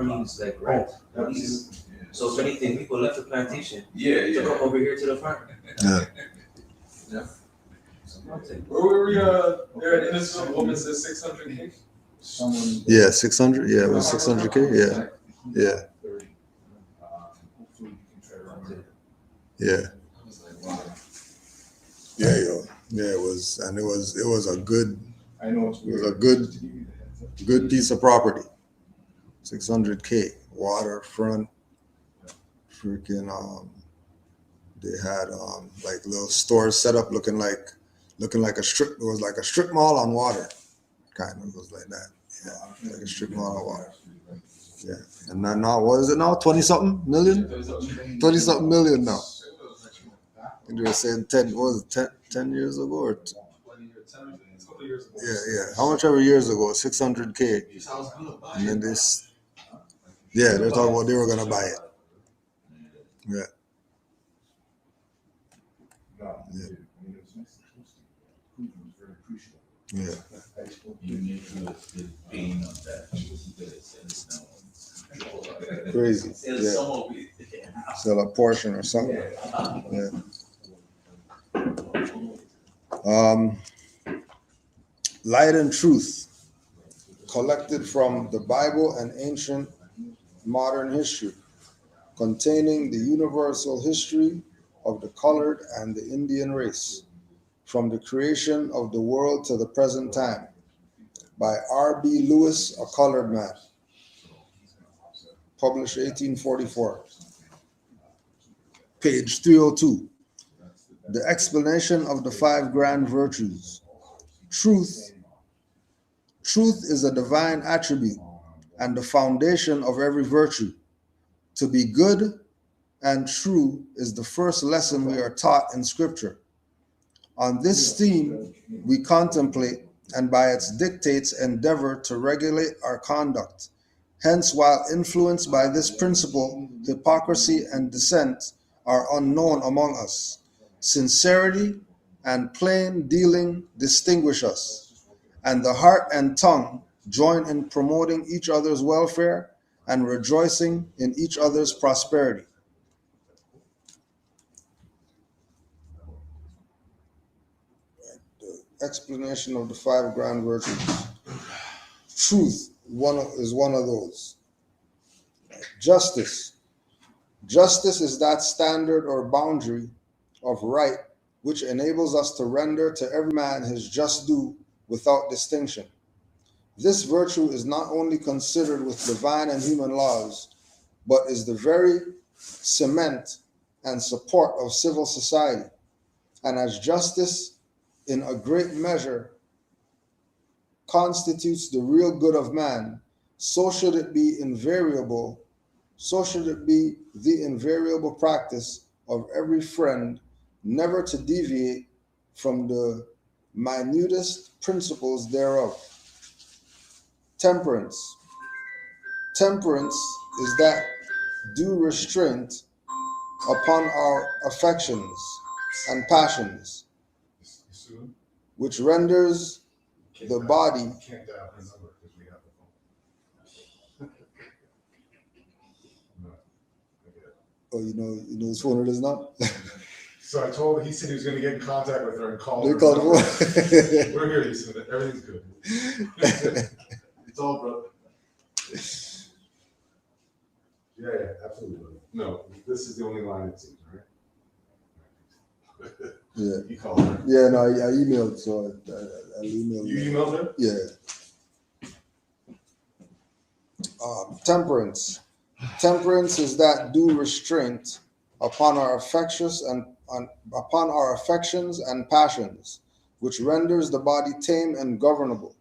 means like rent. Lease. So if anything, people left the plantation to come over here to the farm. Yeah. Where were we, there at Innocent, woman says 600K? Someone. Yeah, 600. Yeah, it was 600K. Yeah. Yeah. Hopefully you can try to remember. Yeah. I was like, wow. Yeah, yo. Yeah, it was, and it was a good I know it's It was weird. a good- Just to give you the heads up. good piece of property. 600K, waterfront, freaking they had like little stores set up looking like a strip. It was like a strip mall on water, kind of. It was like that. Yeah, like a strip mall on water. Yeah, and now what is it now? 20-something million? 20-something million now. And they were saying 10. What was it? 10 years ago or? Yeah. How much ever years ago? 600K. And then this. Yeah, they're talking about they were gonna buy it. Yeah. No, Yeah. I mean, it was nice and toasty. Putin was very appreciative. Yeah. I spoke to You need to the pain of that. It's now. Crazy. Sell Yeah. some of it. Sell a portion or something. Yeah. Light and Truth, collected from the Bible and ancient modern history, containing the universal history of the colored and the Indian race, from the creation of the world to the present time, by R.B. Lewis, a colored man, published 1844. Page 302. The explanation of the 5 grand virtues. Truth. Truth is a divine attribute and the foundation of every virtue. To be good and true is the first lesson we are taught in Scripture. On this theme, we contemplate and by its dictates endeavor to regulate our conduct. Hence, while influenced by this principle, hypocrisy and dissent are unknown among us. Sincerity and plain dealing distinguish us, and the heart and tongue join in promoting each other's welfare and rejoicing in each other's prosperity. Explanation of the 5 grand virtues. Truth is one of those. Justice. Justice is that standard or boundary of right which enables us to render to every man his just due without distinction. This virtue is not only considered with divine and human laws, but is the very cement and support of civil society. And as justice in a great measure constitutes the real good of man, so should it be the invariable practice of every friend never to deviate from the minutest principles thereof. Temperance. Temperance is that due restraint upon our affections and passions, which renders the body. Can't dial her number because we have the phone. No, I get it. Oh, you know his phone it is now? So I told him, he said he was gonna get in contact with her and call her. They called number. We're here, he said, everything's good. It's all brother. Yeah, absolutely, brother. No, this is the only line it seems, right? Yeah. You called her. Yeah, no, I emailed, so I emailed. You emailed her? Yeah. Temperance. Temperance is that due restraint upon our affections and passions, which renders the body tame and governable,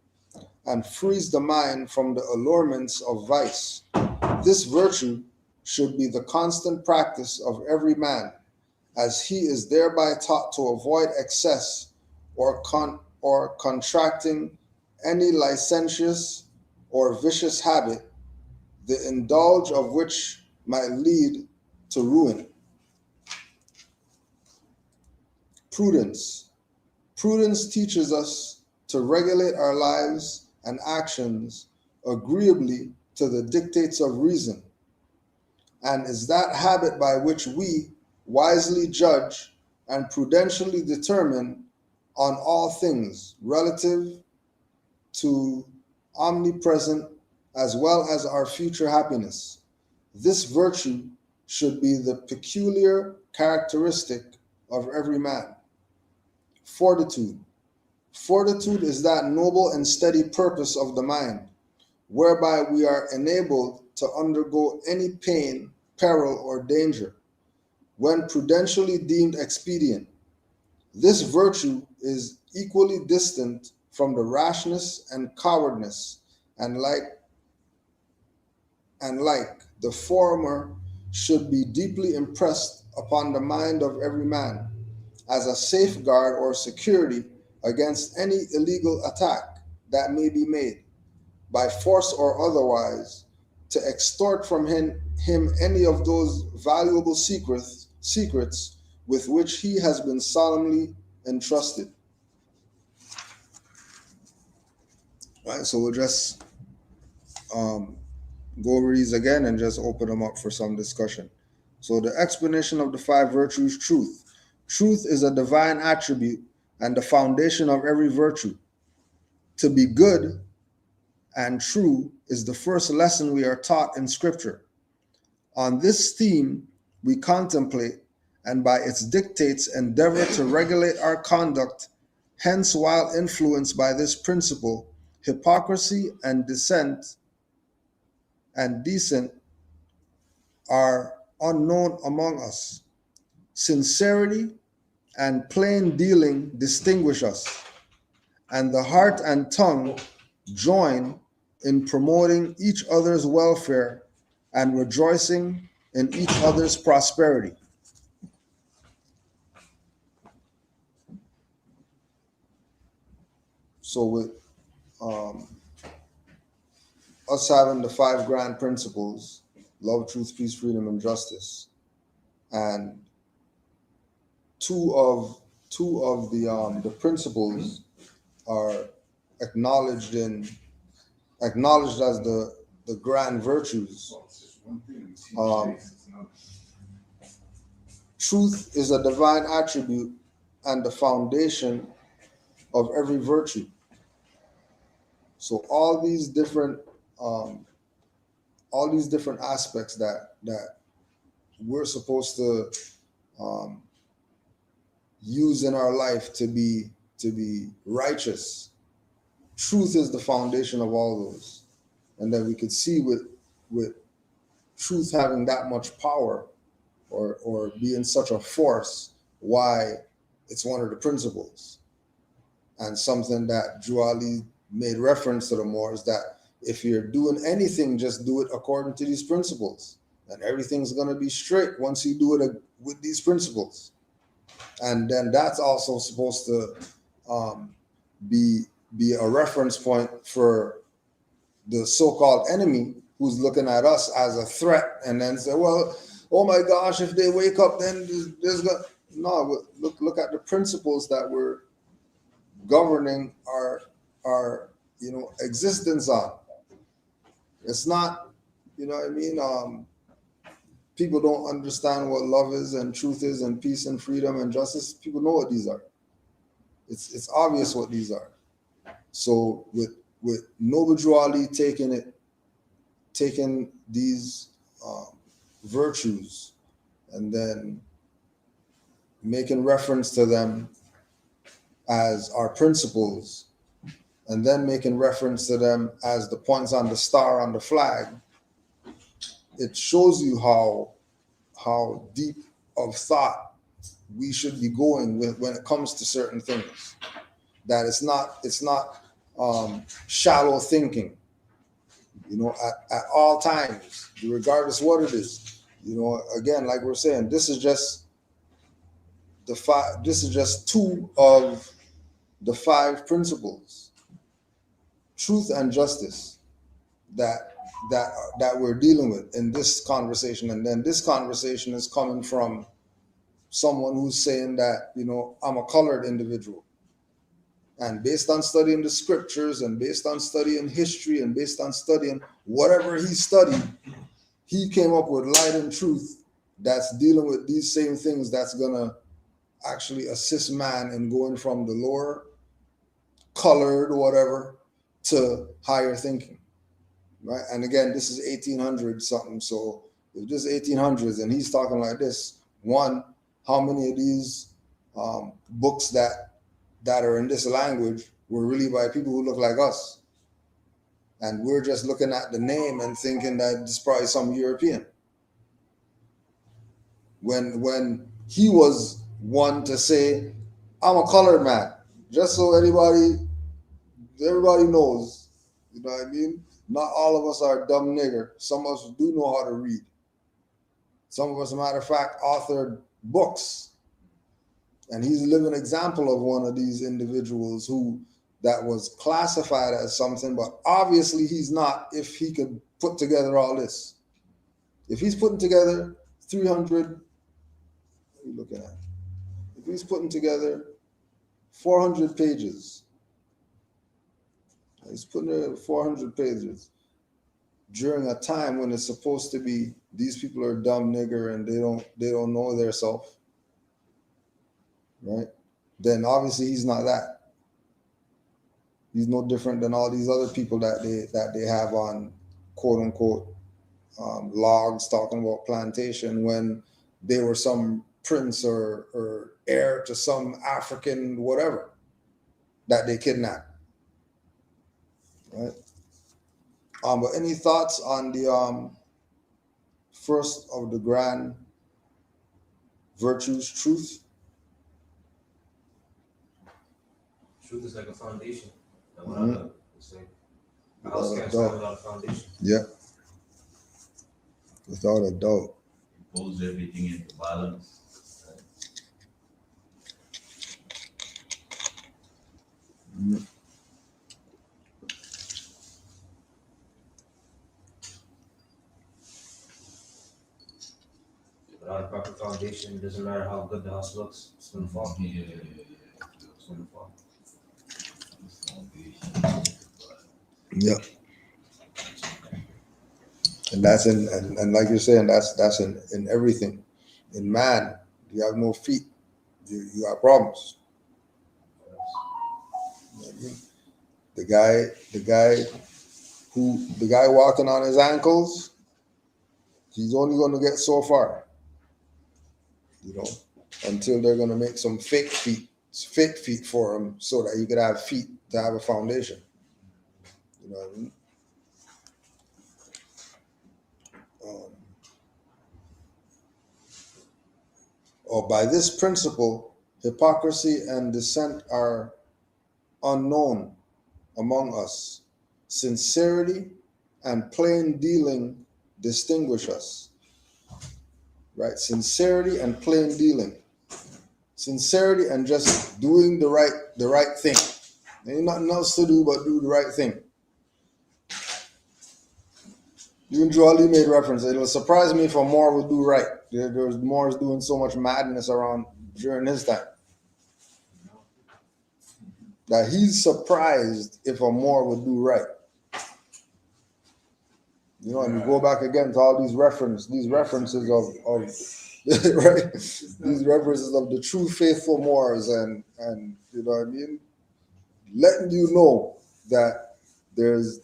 and frees the mind from the allurements of vice. This virtue should be the constant practice of every man, as he is thereby taught to avoid excess or contracting any licentious or vicious habit, the indulge of which might lead to ruin. Prudence. Prudence teaches us to regulate our lives and actions agreeably to the dictates of reason, and is that habit by which we wisely judge and prudentially determine on all things relative to omnipresent as well as our future happiness. This virtue should be the peculiar characteristic of every man. Fortitude. Fortitude is that noble and steady purpose of the mind, whereby we are enabled to undergo any pain, peril, or danger, when prudentially deemed expedient. This virtue is equally distant from the rashness and cowardice, and like the former should be deeply impressed upon the mind of every man, as a safeguard or security against any illegal attack that may be made, by force or otherwise, to extort from him any of those valuable secrets with which he has been solemnly entrusted. Right, so we'll just go over these again and just open them up for some discussion. So the explanation of the 5 virtues: truth. Truth is a divine attribute and the foundation of every virtue. To be good and true is the first lesson we are taught in Scripture. On this theme, we contemplate and by its dictates endeavor to regulate our conduct. Hence, while influenced by this principle, hypocrisy and decent are unknown among us. Sincerity and plain dealing distinguish us, and the heart and tongue join in promoting each other's welfare and rejoicing in each other's prosperity. So with us having the 5 grand principles: love, truth, peace, freedom, and justice, and two of the principles are acknowledged as the grand virtues. Truth is a divine attribute and the foundation of every virtue. So all these different aspects that we're supposed to use in our life to be righteous. Truth is the foundation of all those, and then we could see with truth having that much power or being such a force, why it's one of the principles. And something that Juali made reference to the more is that if you're doing anything, just do it according to these principles, and everything's going to be straight once you do it with these principles. And then that's also supposed to be a reference point for the so-called enemy who's looking at us as a threat, and then say, well, oh my gosh, if they wake up, then there's no, look at the principles that we're governing our existence on. It's not, you know what I mean? People don't understand what love is and truth is and peace and freedom and justice. People know what these are. It's obvious what these are. So with Noble Drew Ali taking these virtues and then making reference to them as our principles, and then making reference to them as the points on the star on the flag, it shows you how deep of thought we should be going with when it comes to certain things. That it's not shallow thinking, at all times, regardless what it is. Again, like we're saying, this is just two of the 5 principles: truth and justice that we're dealing with in this conversation. And then this conversation is coming from someone who's saying that, I'm a colored individual. And based on studying the scriptures and based on studying history and based on studying whatever he studied, he came up with light and truth that's dealing with these same things, that's going to actually assist man in going from the lower colored whatever to higher thinking. Right? And again, this is 1800 something. So if this is 1800s and he's talking like this, one, how many of these books that are in this language were really by people who look like us? And we're just looking at the name and thinking that it's probably some European. When he was one to say, I'm a colored man, just so everybody knows, you know what I mean? Not all of us are a dumb nigger. Some of us do know how to read. Some of us, as a matter of fact, authored books. And he's a living example of one of these individuals who that was classified as something, but obviously he's not if he could put together all this. If he's putting together 300, what are you looking at? If he's putting together 400 pages, he's putting together 400 pages during a time when it's supposed to be these people are dumb nigger and they don't know their self, right? Then obviously he's not that. He's no different than all these other people that they have on quote unquote logs talking about plantation when they were some prince or heir to some African whatever that they kidnapped, right? But any thoughts on the first of the grand virtues, truth? Truth is like a foundation. Mhm. It's like a house can't stand without a foundation. Yeah, without a doubt. Pulls everything into balance. Mhm. Without a proper foundation, it doesn't matter how good the house looks, it's gonna fall. Yeah. It's gonna fall. Yeah, and that's in and like you're saying, that's in everything. In man, you have no feet, you got problems. The guy walking on his ankles, he's only going to get so far, you know, until they're going to make some fake feet for him so that he could have feet to have a foundation. You know what I mean? Or by this principle, hypocrisy and dissent are unknown among us. Sincerity and plain dealing distinguish us. Right? Sincerity and plain dealing. Sincerity and just doing the right thing. There ain't nothing else to do but do the right thing. Even Joe Ali made reference. It'll surprise me if Moore would do right. There's Moore's doing so much madness around during his time. That he's surprised if Moore would do right. You know, and you go back again to all these references of right, these references of the true faithful Moors, and you know what I mean, letting you know that there's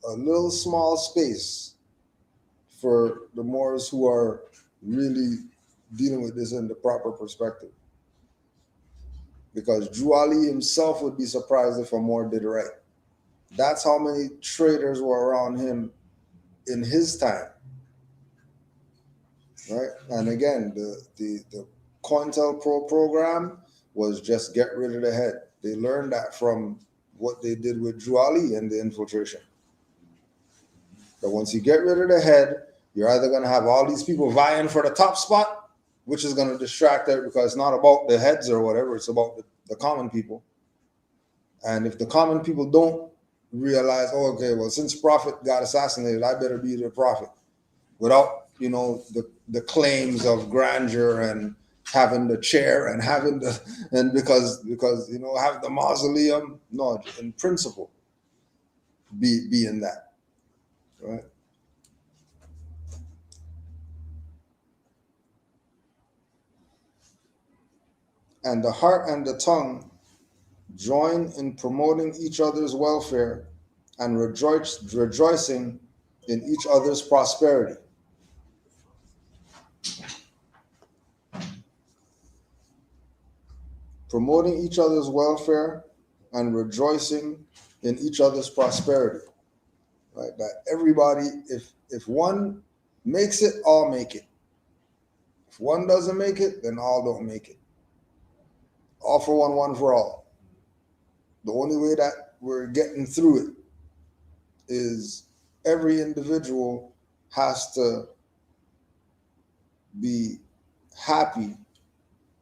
a little small space for the Moors who are really dealing with this in the proper perspective. Because Drew Ali himself would be surprised if Moore did it right. That's how many traders were around him in his time, right? And again, the COINTELPRO program was just get rid of the head. They learned that from what they did with Drew Ali and the infiltration. But once you get rid of the head, you're either going to have all these people vying for the top spot, which is going to distract it because it's not about the heads or whatever, it's about the common people. And if the common people don't realize, oh, okay, well, since Prophet got assassinated, I better be the Prophet, without, you know, the claims of grandeur and having the chair and having and because you know, have the mausoleum. No, in principle, be in that, right? And the heart and the tongue join in promoting each other's welfare and rejoicing in each other's prosperity. Promoting each other's welfare and rejoicing in each other's prosperity. Right? That everybody, if one makes it, all make it. If one doesn't make it, then all don't make it. All for one, one for all. The only way that we're getting through it is every individual has to be happy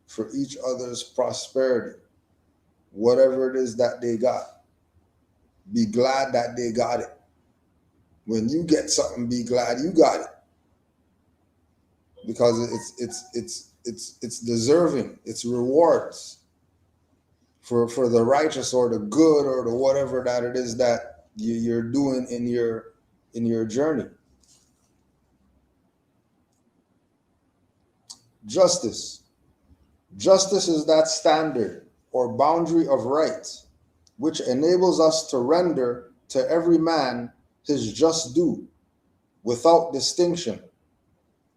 for each other's prosperity. whatever it is that they got. Be glad that they got it. When you get something, be glad you got it. Because it's deserving. It's rewards for the righteous or the good or the whatever that it is that you're doing in your journey. Justice. Justice is that standard or boundary of right which enables us to render to every man his just due without distinction.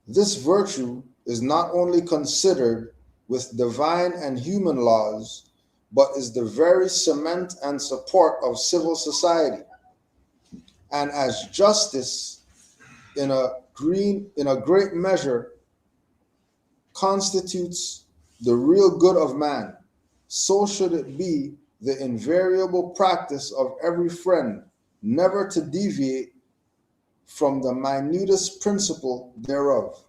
This virtue is not only considered with divine and human laws, but is the very cement and support of civil society. And as justice in a great measure constitutes the real good of man, so should it be the invariable practice of every friend never to deviate from the minutest principle thereof.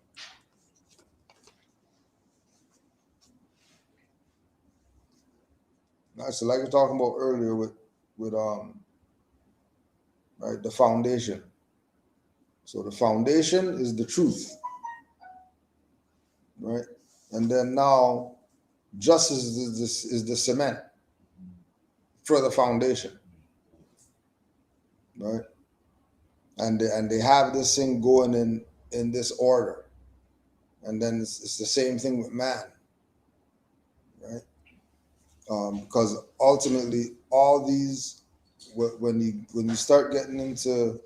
Now, so like we were talking about earlier with right, the foundation. So the foundation is the truth, right? And then now justice is the cement for the foundation, right? And they have this thing going in this order, and then it's the same thing with man, right? Because ultimately, all these, when you start getting into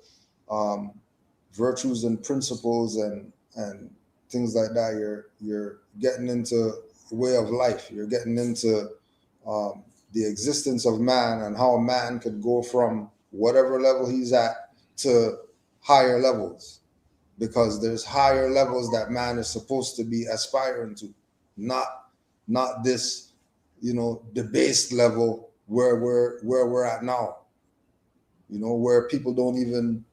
virtues and principles and things like that, you're getting into the way of life. You're getting into the existence of man and how a man could go from whatever level he's at to higher levels, because there's higher levels that man is supposed to be aspiring to, not this, debased level where we're at now, where people don't even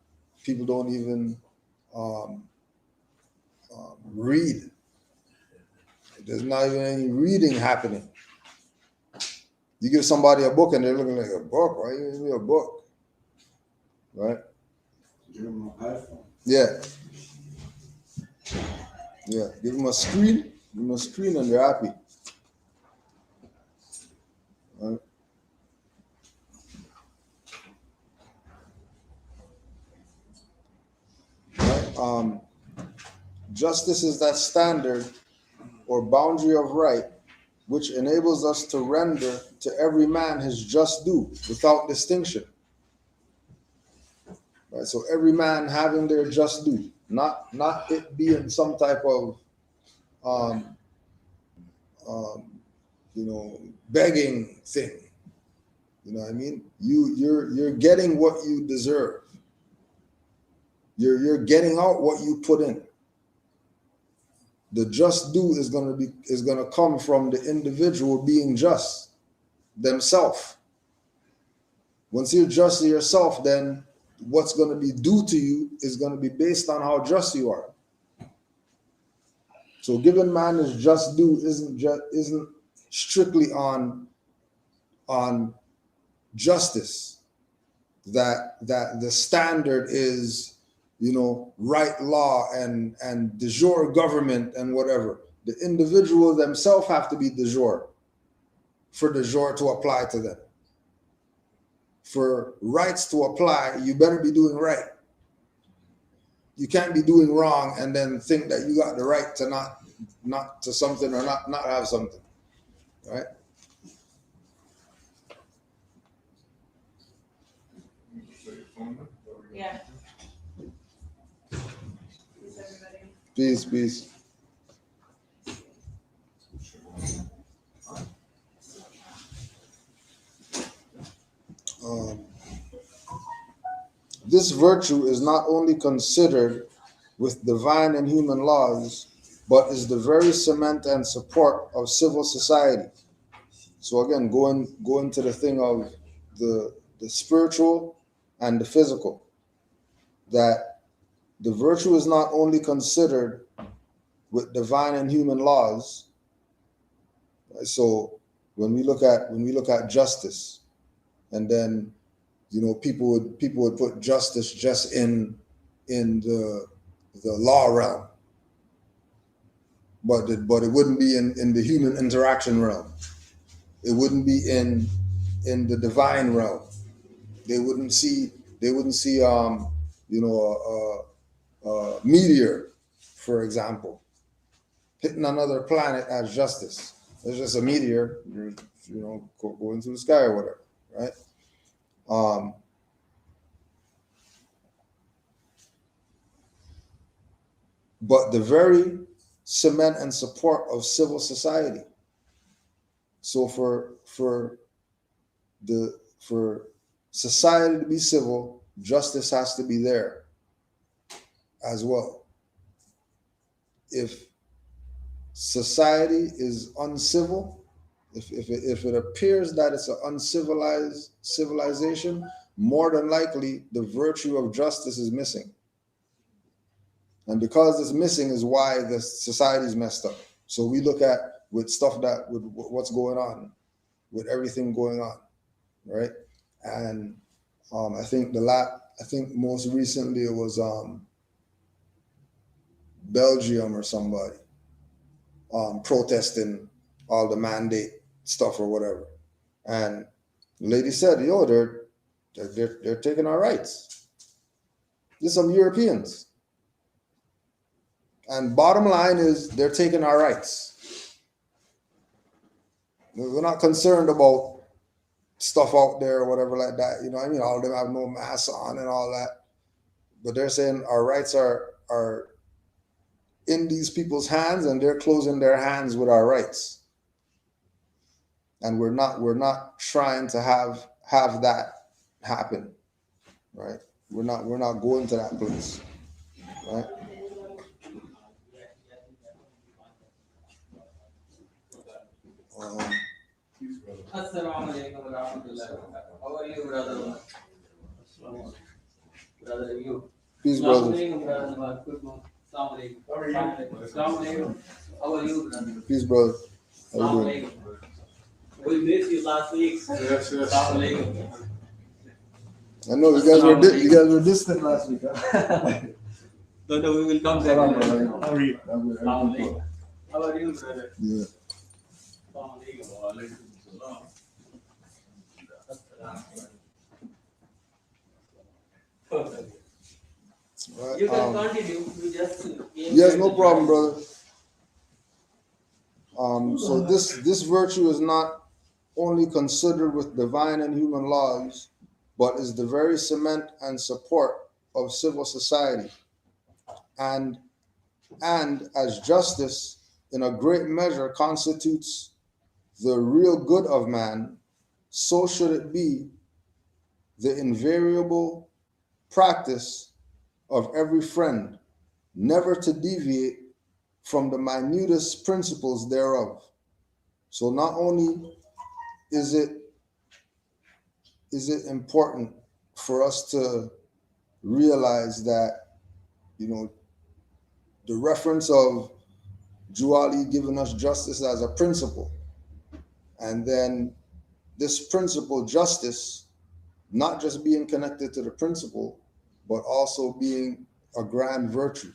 read. There's not even any reading happening. You give somebody a book and they're looking like, a book? Why you give me a book? Right? Give them an iPhone. Yeah. Yeah. Give them a screen. Give them a screen and they're happy. Right? Right? Justice is that standard or boundary of right which enables us to render to every man his just due without distinction. Right? So every man having their just due, not it being some type of begging thing. You know what I mean? You're getting what you deserve. You're getting out what you put in. The just due is gonna come from the individual being just themselves. Once you're just to yourself, then what's going to be due to you is going to be based on how just you are. So giving man his just due isn't strictly on justice. That the standard is, right law and de jure government and whatever. The individual themselves have to be de jure for de jure to apply to them. For rights to apply, you better be doing right. You can't be doing wrong and then think that you got the right to not to something or not have something, right? Yeah. Peace, everybody. Peace. This virtue is not only considered with divine and human laws, but is the very cement and support of civil society. So again, going to the thing of the spiritual and the physical, that the virtue is not only considered with divine and human laws. So when we look at justice, and then people would put justice just in the law realm, but it wouldn't be in the human interaction realm. It wouldn't be in the divine realm. They wouldn't see a meteor, for example, hitting another planet as justice. It's just a meteor, going through the sky or whatever, right? But the very cement and support of civil society. So for society to be civil, justice has to be there as well. If society is uncivil, if it appears that it's an uncivilized civilization, more than likely the virtue of justice is missing. And because it's missing is why the society is messed up. So we look at with what's going on, with everything going on, right? And I think most recently it was Belgium or somebody protesting all the mandate stuff or whatever. And the lady said, they're taking our rights. There's some Europeans. And bottom line is they're taking our rights. We're not concerned about stuff out there or whatever like that. All of them have no masks on and all that. But they're saying our rights are in these people's hands, and they're closing their hands with our rights. And we're not trying to have that happen, right? We're not going to that place, right? Assalamu alaikum wa rahmatullah. How are you, brother? Brother, you. Peace, brother. Assalamu alaikum, brother. Good morning. Assalamu alaikum. How are you, brother? Peace, brother. How you Assalamu doing? alaikum. We missed you last week. Yes. Assalamu alaikum. I know you guys were distant last week. Huh? No, we will come back. How are you? Assalamu alaikum. How are you, brother? Yeah. Assalamu alaikum. Wa alaikum salam. Right, You can continue. We just yes, no problem, brother. So this virtue is not only considered with divine and human laws, but is the very cement and support of civil society. And as justice in a great measure constitutes the real good of man, so should it be the invariable practice of every friend, never to deviate from the minutest principles thereof. So not only is it important for us to realize that, the reference of Juali giving us justice as a principle, and then this principle, justice, not just being connected to the principle, but also being a grand virtue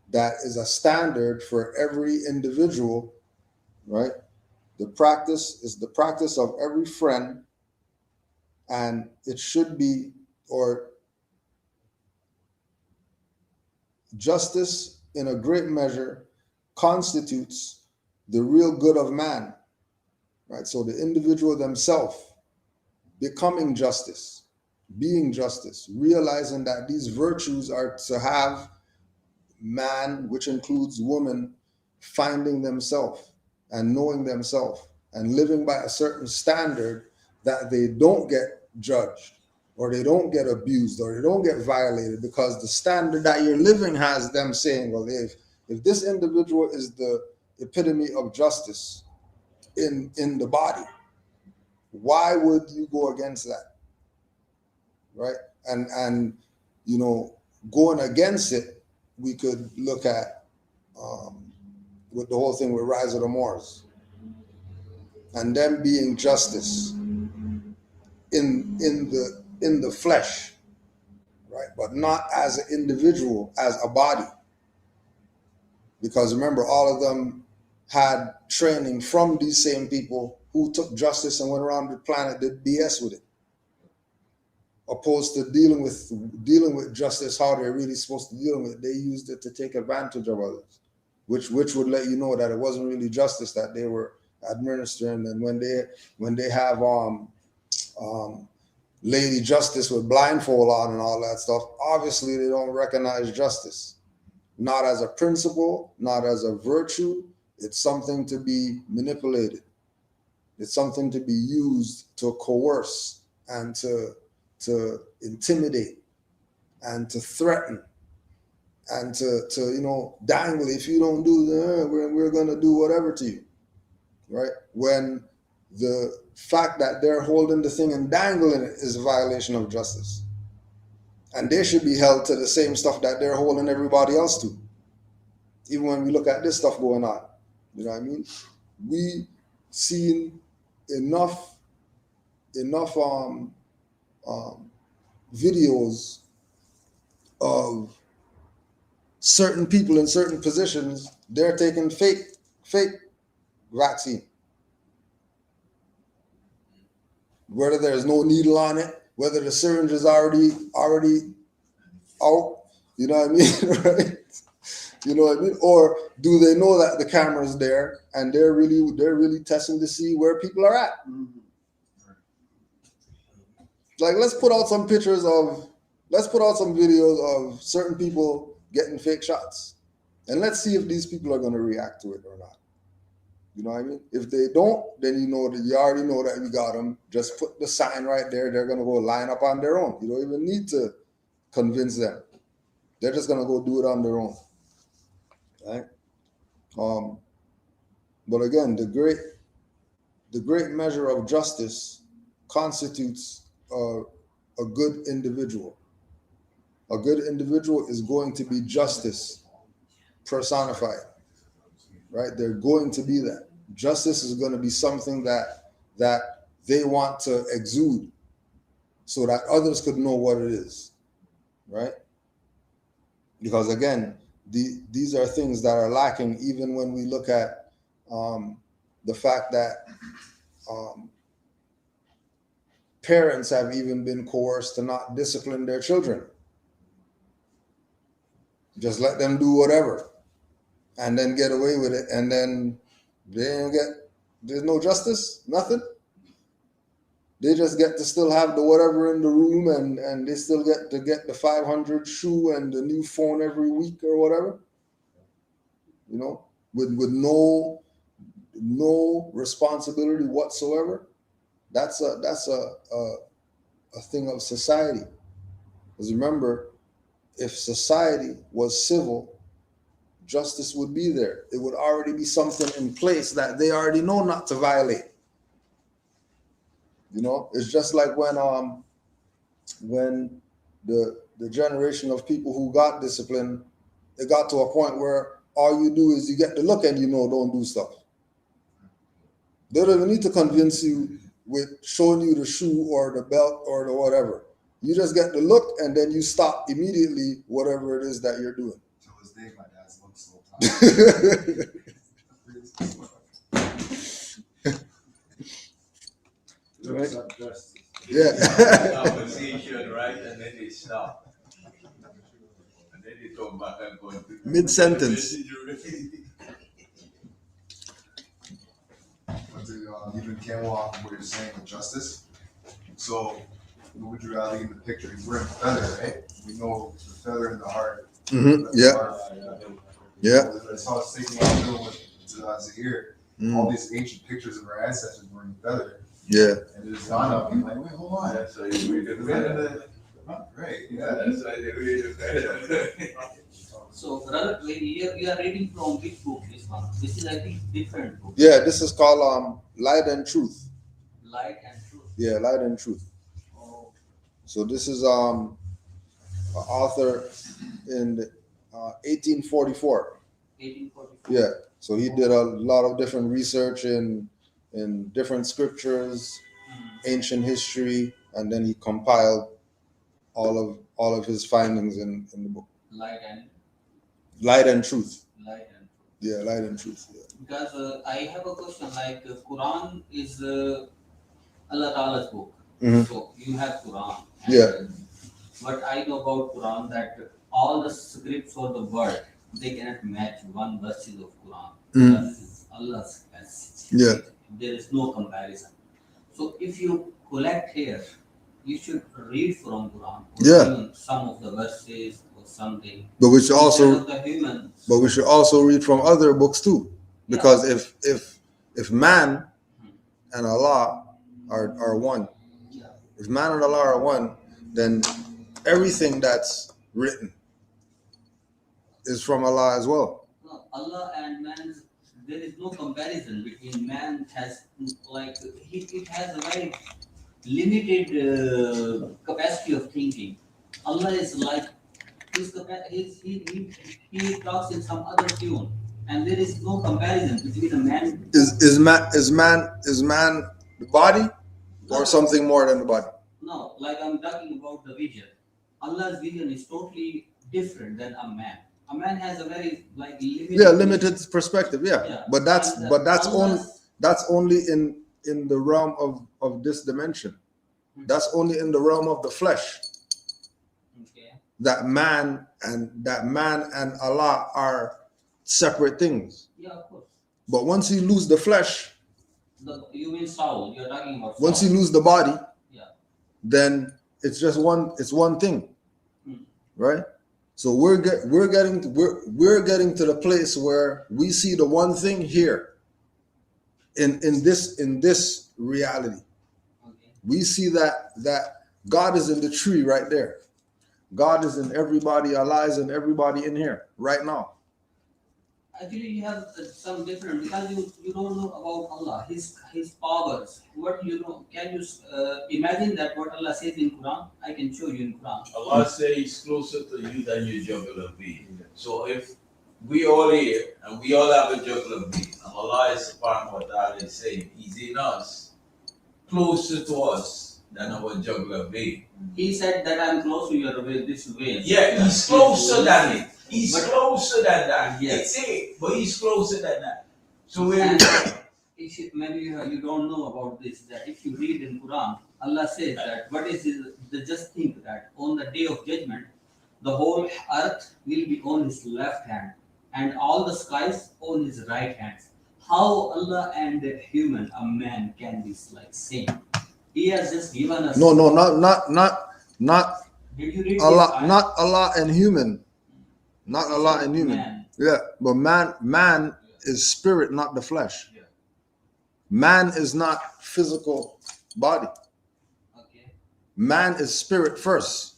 that is a standard for every individual, right? The practice is the practice of every friend, and it should be, or justice in a great measure constitutes the real good of man, right? So the individual themselves becoming justice, being justice, realizing that these virtues are to have man, which includes woman, finding themselves and knowing themselves and living by a certain standard that they don't get judged or they don't get abused or they don't get violated, because the standard that you're living has them saying, well, if this individual is the epitome of justice in the body, why would you go against that, right? And going against it, we could look at with the whole thing with Rise of the Moors, and them being justice in the flesh, right? But not as an individual, as a body. Because remember, all of them had training from these same people who took justice and went around the planet, did BS with it. Opposed to dealing with justice how they're really supposed to deal with it, they used it to take advantage of others, which would let you know that it wasn't really justice that they were administering. And when they have Lady Justice with blindfold on and all that stuff, obviously they don't recognize justice, not as a principle, not as a virtue. It's something to be manipulated. It's something to be used to coerce and to intimidate and to threaten and to dangle. If you don't do that, we're going to do whatever to you, right? When the fact that they're holding the thing and dangling it is a violation of justice, and they should be held to the same stuff that they're holding everybody else to. Even when we look at this stuff going on, you know what I mean? We seen enough videos of certain people in certain positions. They're taking fake vaccine, whether there's no needle on it, whether the syringe is already out, you know what I mean, right? You know what I mean? Or do they know that the camera's there and they're really testing to see where people are at? Like, let's put out some videos of certain people getting fake shots, and let's see if these people are going to react to it or not. You know what I mean? If they don't, then you already know that you got them. Just put the sign right there. They're going to go line up on their own. You don't even need to convince them. They're just going to go do it on their own. Right? But again, the great measure of justice constitutes a good individual. A good individual is going to be justice personified, right? They're going to be that. Justice is going to be something that they want to exude so that others could know what it is, right? Because again, these are things that are lacking even when we look at the fact that parents have even been coerced to not discipline their children. Just let them do whatever and then get away with it, and then there's no justice, nothing. They just get to still have the whatever in the room, and they still get to get the 500 shoe and the new phone every week or whatever, you know, with no responsibility whatsoever. That's a thing of society. Because remember, if society was civil, justice would be there. It would already be something in place that they already know not to violate. You know, it's just like when the generation of people who got disciplined, it got to a point where all you do is you get the look and don't do stuff. They don't even need to convince you with showing you the shoe or the belt or the whatever. You just get the look and then you stop immediately whatever it is that you're doing. Till this day, my dad's looks so Right? Justice. Yeah. Conversation, right? And then they stop. And then they talk back and go Mid-sentence. But to even camel off of what you're saying with justice. So, who would you rather in the picture? He's wearing a feather, right? We know the feather in the heart. Mm-hmm. Yeah. Yeah. That's how it's taking out doing with Zaire. All these ancient pictures of our ancestors wearing feather. Yeah. And it's dawned on me like, wait, hold on. That's why you read the feather. Right. Yeah, that's why they read the feather. So, brother, you are reading from which book? This one. This is, I think, different book. Yeah, this is called Light and Truth. Light and Truth. Yeah, Light and Truth. Oh. So this is an author in 1844. 1844. Yeah. So he did a lot of different research in in different scriptures, ancient history, and then he compiled all of his findings in the book. Light and Light and Truth. light and Yeah, Light and Truth. Yeah. because I have a question like Quran is Allah Ta'ala's book. Mhm. So you have Quran. Yeah. What I know about Quran that all the scripts or the word they cannot match one verses of Quran. Mhm. That is Allah's message. Yeah. There is no comparison. So if you collect here, you should read from Quran. Or Yeah. even some of the verses or something. But we should Instead also of the humans. but we should also read from other books too. Because if man and Allah are one, Yeah. if man and Allah are one, then everything that's written is from Allah as well. No, Allah and man, there is no comparison between man has like it has a very limited capacity of thinking. Allah is like he talks in some other tune, and there is no comparison between a man. Is man the body or something more than the body? No, like I'm talking about the vision. Allah's vision is totally different than a man. A man has a very like limited. Yeah, limited perspective. Yeah, Yeah. but that's And, only Allah's- in the realm of this dimension. That's only in the realm of the flesh. Okay. That man and Allah are separate things. Yeah, of course. But once you lose the flesh, You mean soul? You're talking about soul. once you lose the body, Yeah. then it's just one thing, Hmm. right? So we're getting to the place where we see the one thing here in this reality. Okay. We see that God is in the tree right there. God is in everybody. Allah is in everybody in here right now. Actually, you have some different because you don't know about Allah, His powers. What you know? Can you imagine that what Allah says in Quran? I can show you in Quran. Allah says He's closer to you than your jugular vein. So if we all here and we all have a jugular vein, and Allah is upon what Allah is saying, He's in us, closer to us than our jugular vein. He said that I'm close to your way, this way. Yeah, He's closer than it. He's But- closer than that. Yes. It's it, but He's closer than that. So we're And maybe you don't know about this. That if you read in Quran, Allah says that what is the just think that on the day of judgment, the whole earth will be on His left hand, and all the skies on His right hand. How Allah and a human, a man, can be like same? He has just given us. No, not Did you read Allah, this? not Allah and human, not Allah and human. Man. Yeah, but man is spirit, not the flesh. Yeah. Man is not physical body. Okay. Man is spirit first.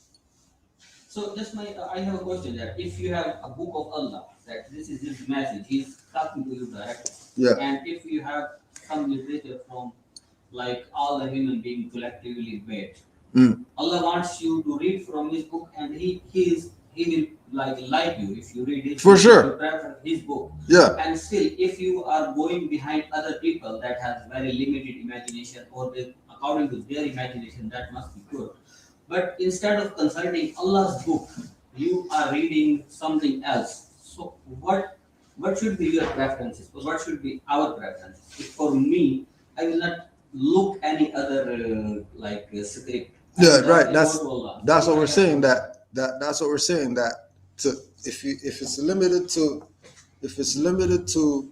So just I have a question that if you have a book of Allah, that this is His message, He's talking to you directly. Yeah. And if you have some literature from like all the human beings collectively made, Allah wants you to read from His book, and He will like you if you read it. For sure. You prefer His book. Yeah. And still, if you are going behind other people that has very limited imagination, or they, according to their imagination, that must be good. But instead of consulting Allah's book, you are reading something else. So what should be your preferences? Or what should be our preferences? If for me, I will not look any other script. Yeah, And right. I That's go to Allah. that's what we're saying. That's what we're saying. That if it's limited to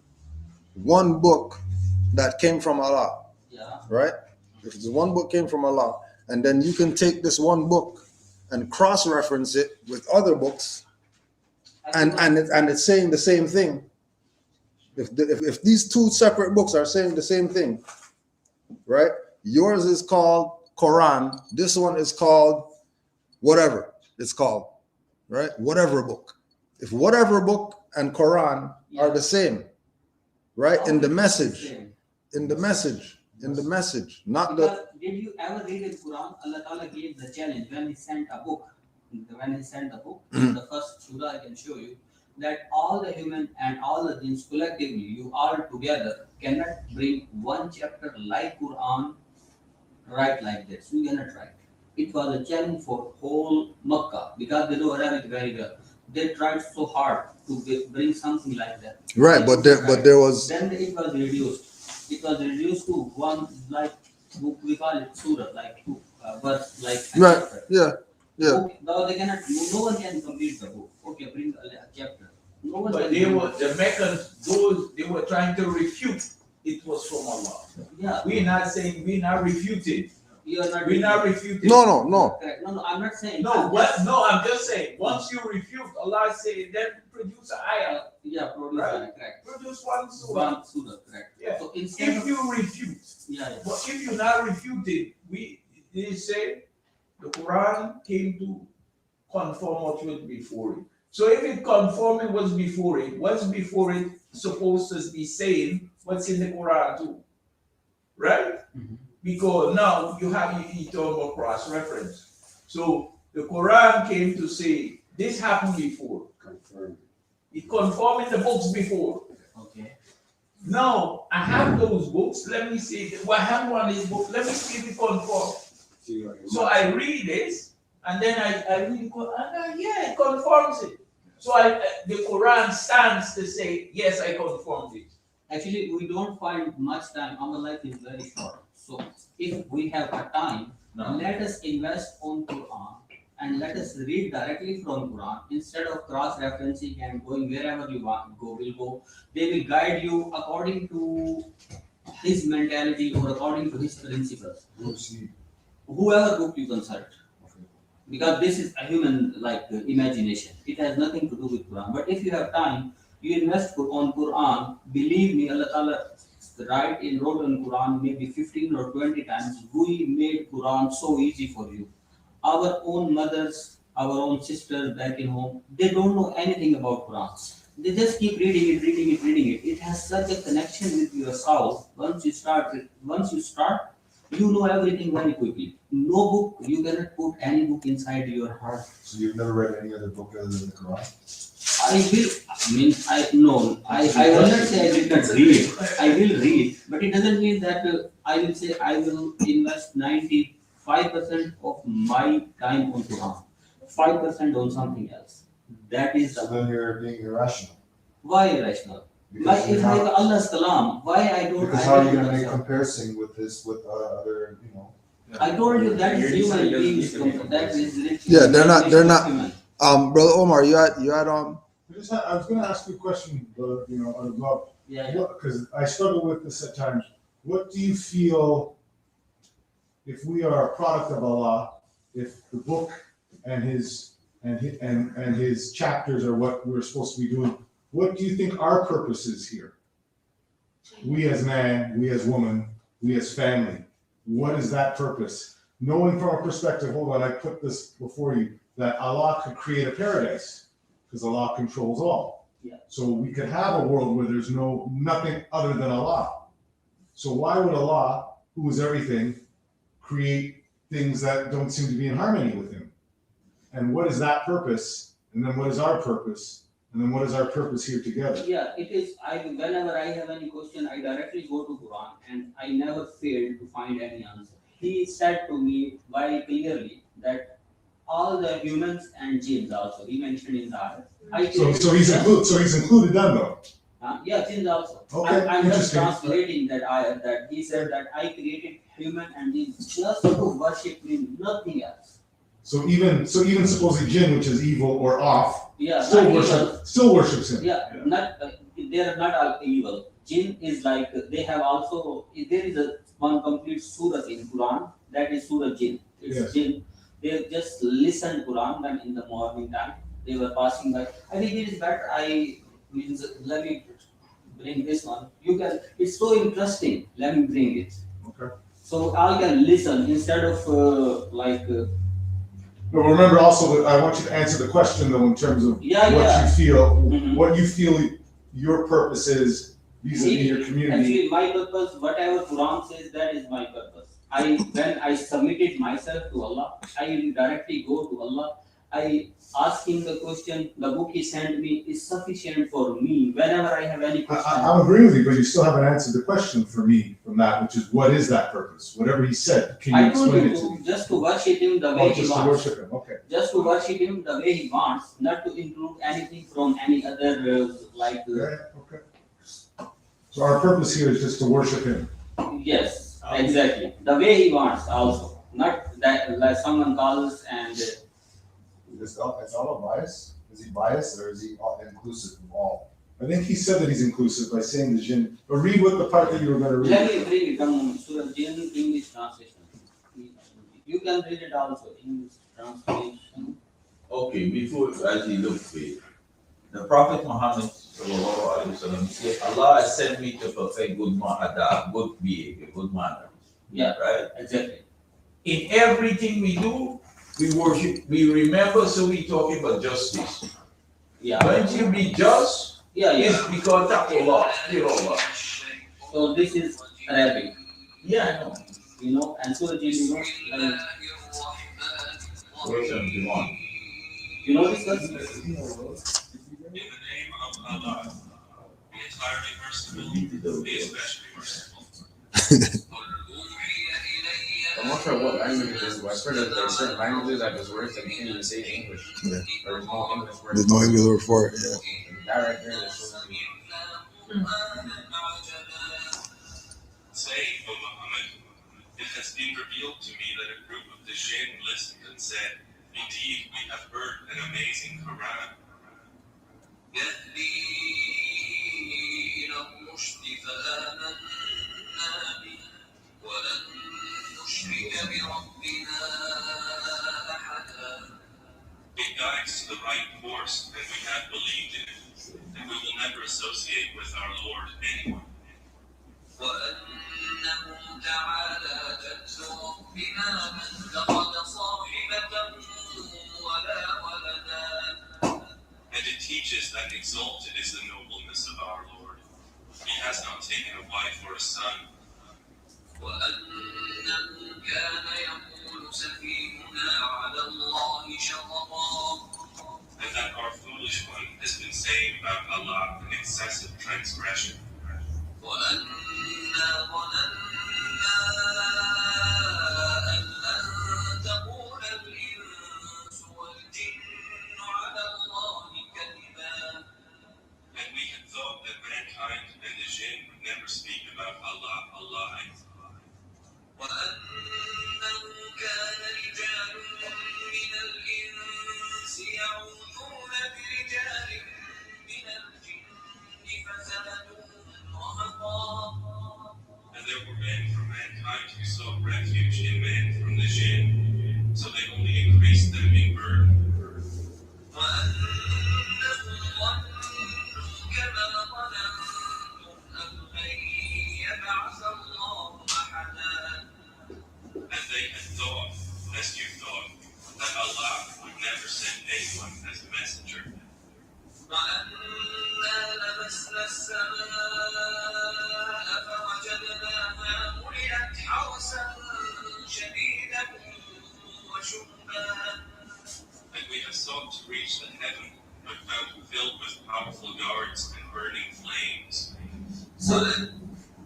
one book that came from Allah, Yeah. right? If it's one book came from Allah, and then you can take this one book and cross-reference it with other books, and it's saying the same thing. If these two separate books are saying the same thing, right? Yours is called Quran. This one is called whatever it's called, right? Whatever book. If whatever book and Quran are the same, right? In the message, not the. Because did you ever read in Quran? Allah Ta'ala gave the challenge when He sent a book. The first surah I can show you. that all the human and all the jinns collectively, you all together cannot bring one chapter like Quran right like this. You cannot write. It was a challenge for whole Makkah because they know Arabic very well. They tried so hard to bring something like that. Right, but there was Then it was reduced. It was reduced to one like book, we call it surah, like two verse, like a right. chapter. Yeah, yeah. Okay, now they cannot. No one can complete the book. Okay, bring a chapter. No one But can. they complete were, the Meccans, those, they were trying to refute it was from Allah. Yeah, We're not saying, we're not refuting. you are not. We're not refuting. No. Correct. No, I'm not saying. No, what? No, I'm just saying, once you refute, Allah say, then produce an ayah. Yeah, produce Right. correct. Produce one surah. One surah, correct. Yeah. So instead If of, you refute, yeah, but if you're not refuted, they say the Quran came to conform what was before it. So if it conforming what's before it, what's before it supposed to be saying what's in the Quran too, right? Mhm. Because now you have you talk about cross reference. So the Quran came to say this happened before. Confirmed. It conformed in the books before. okay. Now I have those books. Let me see. Well, I have one of these books. Let me see if it conforms. See, like, So I read this, and then I read the Quran, and yeah, it conforms it. So the Quran stands to say, yes, I conformed it. Actually, we don't find much time. Our life is very short. So if we have a time, No. let us invest on Quran and let us read directly from Quran instead of cross-referencing and going wherever you want go will go. They will guide you according to his mentality or according to his principles. We'll see. Whoever book you consult. Okay. Because this is a human imagination. It has nothing to do with Quran. But if you have time, you invest on Quran. Believe me, Allah Ta'ala wrote in Quran maybe 15 or 20 times. We made Quran so easy for you. Our own mothers, our own sisters back in home, they don't know anything about Quran. They just keep reading it. It has such a connection with your soul. Once you start, you know everything very quickly. No book, you cannot put any book inside your heart. So you've never read any other book other than the Quran? I will not say I did not read. I will read, but it doesn't mean that I will say I will invest 95% of my time on Quran, 5% on something else. That is So then you're being irrational. why irrational. Because It's you're like not, Allah's kalam. Why I don't? because I how are you don't gonna make understand. comparison with this with other, I told you that is human beings. That is literally Yeah, they're not- human. Brother Omar, you had I was gonna ask you a question, but, out of love. Yeah. Because I struggle with this at times. What do you feel if we are a product of Allah, if the book and his chapters are what we're supposed to be doing? What do you think our purpose is here? We as man, we as woman, we as family. What is that purpose? Knowing from a perspective, hold on, I put this before you, that Allah could create a paradise because Allah controls all. Yeah. So we could have a world where there's nothing other than Allah. So why would Allah, who is everything, create things that don't seem to be in harmony with him? And what is that purpose? And then what is our purpose? And then what is our purpose here together? Yeah, it is. Whenever I have any question, I directly go to Quran, and I never fail to find any answer. He said to me very clearly that all the humans and jinns also. He mentioned in the ayah. So he's included them though. Yeah, jinns also. Okay, I'm just interesting. translating that ayah. That he said that I created human and jinns just to worship me, nothing else. So even supposedly jinn, which is evil or off, Yeah, still not evil. worships him. Yeah, not they are not all evil. Jinn is like they have also there is one complete surah in Quran that is Surah Jinn. It's Yes. Jinn. They just listen Quran when in the morning time they were passing by. I think it is better. Let me bring this one. You can. It's so interesting. Let me bring it. Okay. So all can listen instead of But remember also that I want you to answer the question though in terms of Yeah, what yeah. you feel, Mhm. what you feel your purpose is vis-a-vis your community. Actually, my purpose, whatever Quran says, that is my purpose. When I submitted myself to Allah, I will directly go to Allah I ask him the question, the book he sent me is sufficient for me. Whenever I have any question, I'm agreeing with you, but you still haven't answered the question for me from that, which is what is that purpose? Whatever he said, can you I told explain you it to me? just to worship him the way Oh, he just to wants. worship him, okay. Just to worship him the way he wants, not to include anything from any other Okay. So our purpose here is just to worship him. yes, exactly. The way he wants also. Not that like someone calls and It's all a bias? Is he biased or is he inclusive of all? I think he said that he's inclusive by saying the jinn. But read what the part that you were going to let read. me bring it down. Surah Jinn English translation. You can read it also. English translation. Okay, before as you look for it, the Prophet Muhammad sallallahu alaihi wasallam said, Allah has sent me to perfect good behavior, good manners. Yeah, Right? exactly. In everything we do, we worship, we remember, so we talking about justice. Yeah. When you be just, Yeah, it's yeah. because of Allah, still Allah. So this is Arabic, Yeah, I know. and Surah Jinn, Verse 71. you know this verse? In the name of Allah, the entirely merciful, the especially merciful. I'm not sure what language it is, but I've heard that there are certain languages that there's words that you can't even say in English. Yeah. There's no English word. There's no English word for it, yeah. That right there is so many. Say, O Muhammad, it has been revealed to me that a group of the jinn listened and said, indeed, we have heard an amazing Quran. It guides to the right course, and we have believed in it, and we will never associate with our Lord anyone. وأنه تعالى جد ربنا من اتخذ صاحبة ولا ولدا. And it teaches that exalted is the nobleness of our Lord. He has not taken a wife or a son. وأنه كان يقول سفيهنا على الله شططا. And that our foolish one has been saying about Allah an excessive transgression. وأنا ظننا أن لن تقول الإنس والجن على الله كذبا. And we had thought that mankind and the jinn would never speak about Allah lying. وأنه كان رجال من الإنس يعوذون برجال من الجن فزادوهم رهقا. And there were men from mankind who sought refuge in men from the jinn, so they only increased them in burden. وأنهم ظنوا كما ظننتم أن لن يبعث الله أحدا. And they had thought, as you thought, that Allah would never send anyone as a messenger. وأنا لمسنا السماء فوجدناها ملئت حرسا شديدا وشهبا. And we have sought to reach the heaven, but found it filled with powerful guards and burning flames. So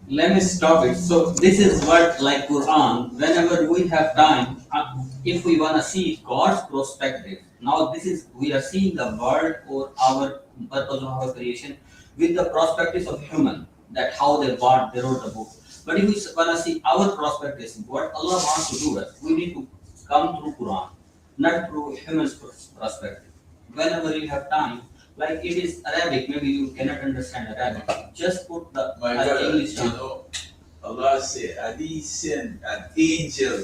let me stop it. So this is what like Quran. Whenever we have time, if we wanna see God's perspective, now this is we are seeing the world or our purpose of our creation with the perspectives of human. That how they wrote the book. But if we wanna see our perspectives, what Allah wants to do, we need to come through Quran, not through human's perspective. Whenever you have time, like it is Arabic, maybe you cannot understand Arabic. Just put the My brother, English you down. know, Allah said, I did send an angel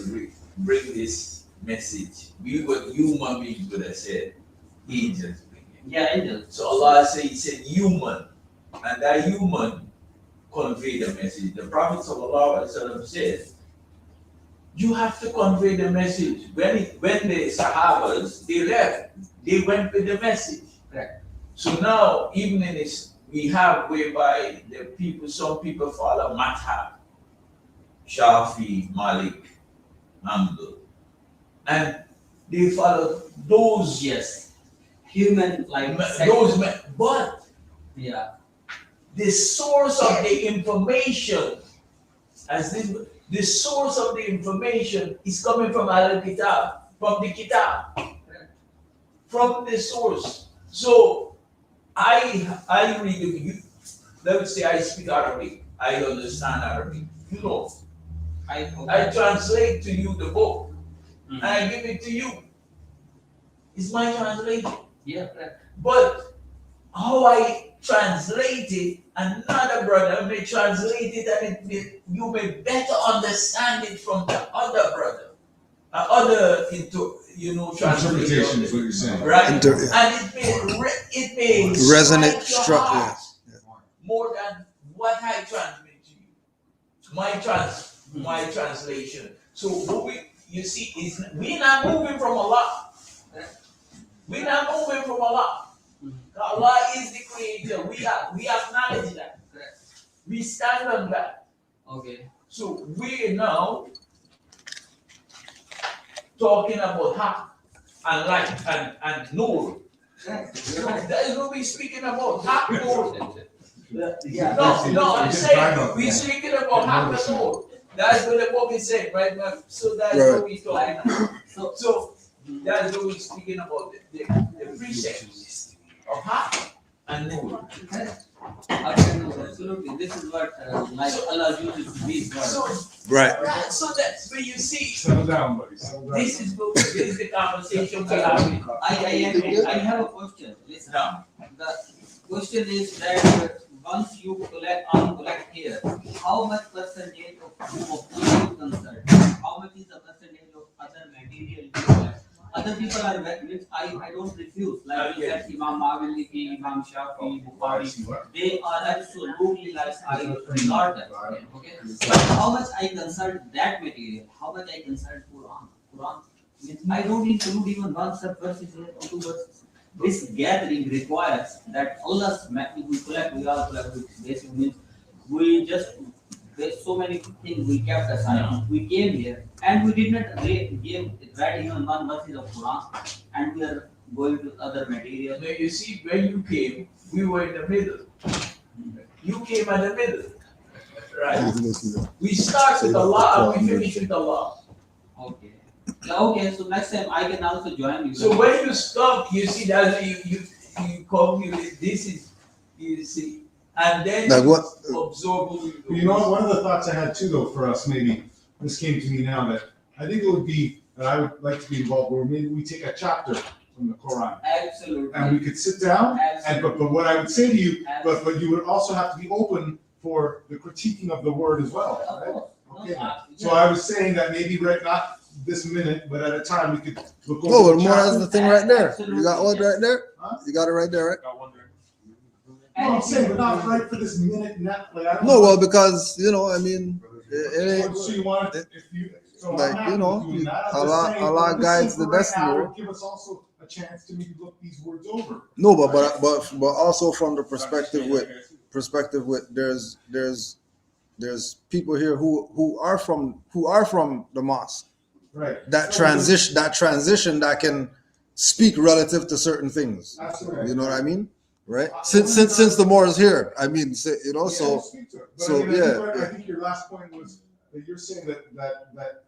bring this message. We were human beings would have said, angels bring it. Yeah, angels. So Allah said, he said human, and that human convey the message. The Prophet sallallahu alaihi wasallam said, you have to convey the message. When the Sahabas, they left, they went with the message. Correct. So now, even in this, we have whereby some people follow Madhab, Shafi, Malik, Hamdul. And they follow those Yes. Human like those men. But yeah. the source of the information, as this, the source of the information is coming from Al Kitab, from the Kitab, from the source. So I read you. Let's say I speak Arabic, I understand Arabic. You know, I translate to you the book, and I give it to you. It's my translation. Yeah, correct. But how I translate it, another brother may translate it, and you may better understand it from the other brother, other Interpretation is what you're saying. right? Inter- And it may Resonate, strike your struck, heart yeah. more than what I transmit to you. My translation. So what you see is we're not moving from Allah. We're not moving from Allah. Allah is the creator. We acknowledge that. We stand on that. Okay. So we're now talking about haq and light and nur. That is what we're speaking about. Haq, nur. Yeah. No, I'm saying we're speaking about haq and nur. That's what the book is saying, right? So that's what we're talking about. So that's what we're speaking about, the precepts of haq and nur. Absolutely. This is what like Allah uses these words. So Right. so that's where you see. Settle down, buddy. Settle down. This is the conversation we're having. I have a question. Listen. Now, The question is that once you collect here, how much percentage of you concerned? How much is the percentage of other material you collect? Other people are which I don't refuse. Like you said, Imam Mawlidi, Imam Shafi, Bukhari, they are absolutely like I regard them. Okay. But how much I concern that material? How much I concern Quran? I don't include even one sub-verse or two verses. This gathering requires that Allah's we collect, we all collect, which basically means we just, there's so many things we kept aside. We came here and we did not read even one verse of Quran, and we are going to other material. now you see, when you came, we were in the middle. You came at the middle, right? We start with Allah and we finish with Allah. Okay. Yeah, okay, so next time I can also join you. So when you stop, you see that you come, this is, you see, and then Like what? absorb. You know what? One of the thoughts I had too, though, for us, maybe this came to me now that I think it would be that I would like to be involved, where maybe we take a chapter from the Quran Absolutely. and we could sit down. And but what I would say to you, but you would also have to be open for the critiquing of the word as well. Of Right? course. Okay. No, So I was saying that maybe right not this minute, but at a time we could look over. Oh, the well, more has chapter. the thing right there. You got one right there? Huh? You got it right there, right? No, I'm saying, but not right for this minute. Not like I don't No, know. well, because, you know, I mean, it ain't, So you want if you. So like, I'm happy you know, with doing you- that. I'm Allah- just saying, Allah but I'm just guides saying the for destiny, right now, right? it would give us also a chance to maybe look these words over. no, but also from the perspective with there's people here who are from the mosque. Right. That transition that can speak relative to certain things. Absolutely. You know what I mean? Right? Since the more is here. I mean, you know, Yeah, so we'll speak to it. But so, I mean, yeah. I think your last point was that you're saying that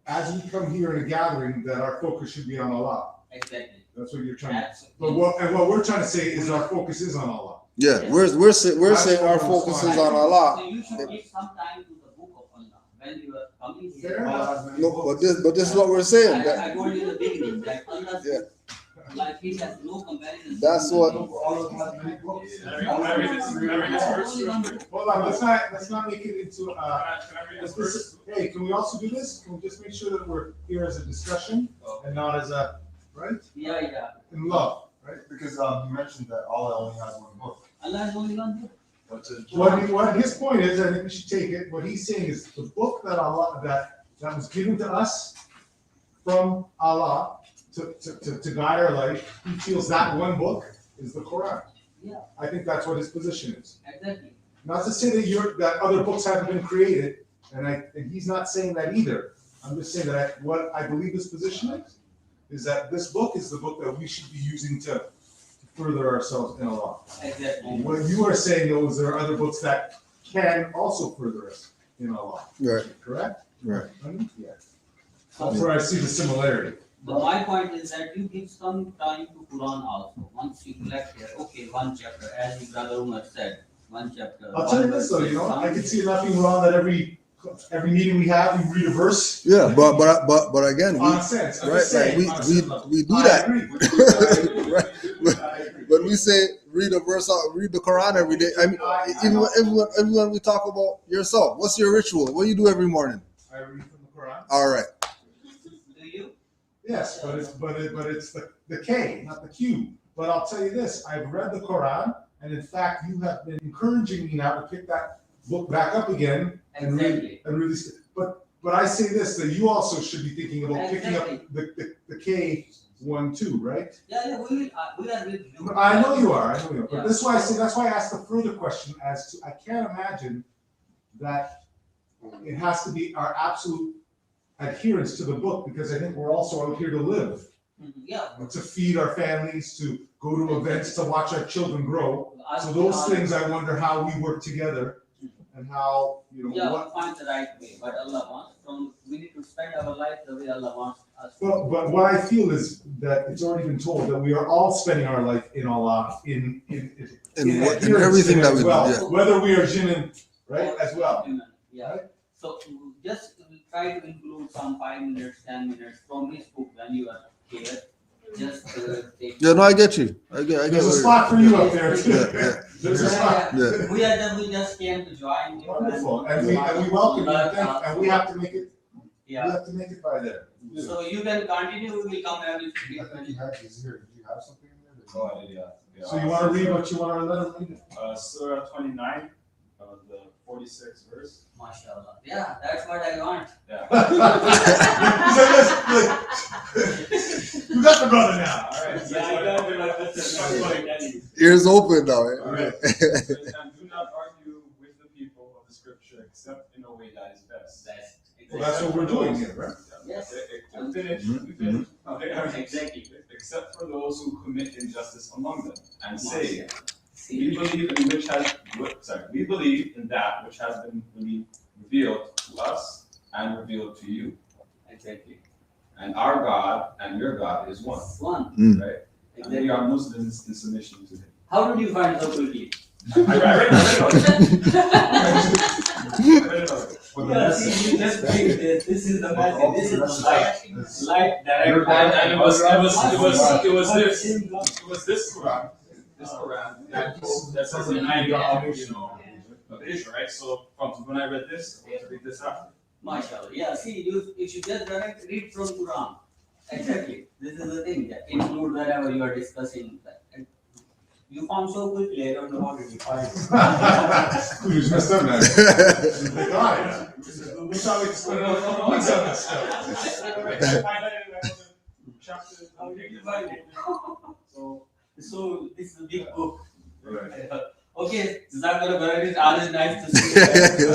as we come here in a gathering, that our focus should be on Allah. Exactly. That's what you're trying to. Absolutely. But what we're trying to say is our focus is on Allah. yeah, we're saying our focus is on Allah. So you should give some time to the book of Allah when you are coming here. Fair enough. No, but this is what we're saying. I told you in the beginning that Allah's Yeah. like he has no comparison. That's what- Hold on, let's not make it into hey, can we also do this? Can we just make sure that we're here as a discussion and not as a right? Yeah. In love. Because you mentioned that Allah only has one book. Allah is only one book. What his point is, I think we should take it. What he's saying is the book that Allah that was given to us from Allah to guide our life. He feels that one book is the Quran. Yeah. I think that's what his position is. Exactly. Not to say that other books haven't been created, and he's not saying that either. I'm just saying that what I believe his position is is that this book is the book that we should be using to further ourselves in Allah. Exactly. What you are saying though is there are other books that can also further us in Allah. Right. Correct? Right. Yeah. That's where I see the similarity. But my point is that you give some time to Quran also. Once you collect here, okay, one chapter, as your brother Umar said, one chapter. I'll tell you this though, I can see nothing wrong that every meeting we have, we read a verse. Yeah, but again, On sense. I'm right, just saying, like on a certain level. we do I that. agree. Right. I agree. When we say read a verse, read the Quran every day. I mean, even when we talk about yourself, what's your ritual? What do you do every morning? I read from the Quran. All right. Do you? Yes, but it's the K, not the Q. But I'll tell you this: I've read the Quran, and in fact, you have been encouraging me now to pick that book back up again and Exactly. read this. But I say this: that you also should be thinking about picking up the K one too, right? Yeah, we are with you. I know you are. But Yeah. that's why I say that's why I asked the further question as to I can't imagine that it has to be our absolute adherence to the book because I think we're also out here to live, Yeah. to feed our families, to go to events, to watch our children grow. So those things I wonder how we work together and how Yeah, what. we find the right way. But Allah wants we need to spend our life the way Allah wants us to. Well, but what I feel is that it's already been told that we are all spending our life in Allah, in And adherence everything to that it we as well, do. Yeah. whether we are jinn, right, as well. Yeah. Right? So just try to include some 5 minutes, 10 minutes from this book when you are here. Just take. Yeah, no, I get you. I get. There's a what spot for you up there too. Yeah. There's a spot. Yeah. We just came to join you. Wonderful, and we welcome you, and we have to make it. Yeah. We have to make it by there. So you can continue. We will come every 15 I think minutes. you had these here. Did you have something in there? Oh, yeah. So you want to read what you want to let them read? Surah 29, the 46th verse. MashaAllah. Yeah, that's what I want. Yeah. You got the brother now. All right. Yeah, I got it. Like, that's Ears open now. All right. And do not argue with the people of the scripture except in a way that is best. Well, that's what we're doing here, right? Yes. We finish. Exactly. Except for those who commit injustice among them and say, we believe in that which has been revealed to us and revealed to you. Exactly. And our God and your God is one. One. Right? And we are Muslims in submission to him. How did you find so quickly? I read it. Yeah, see, you just bring this. This is the message. This is light, direct. And it was this Quran. This Quran that says in of Israel, right? So from when I read this, I want to read this after. MashaAllah. Yeah, see, if you just direct read from Quran. Exactly. This is the thing that include wherever you are discussing. And you found so quickly, I don't know how to define it. You just messed up now. They got it. We saw it. Weeks on this stuff. Chapter. How did you find it? So this is a big book. Right. Okay, Jazakallah Khair. It's always nice to see you.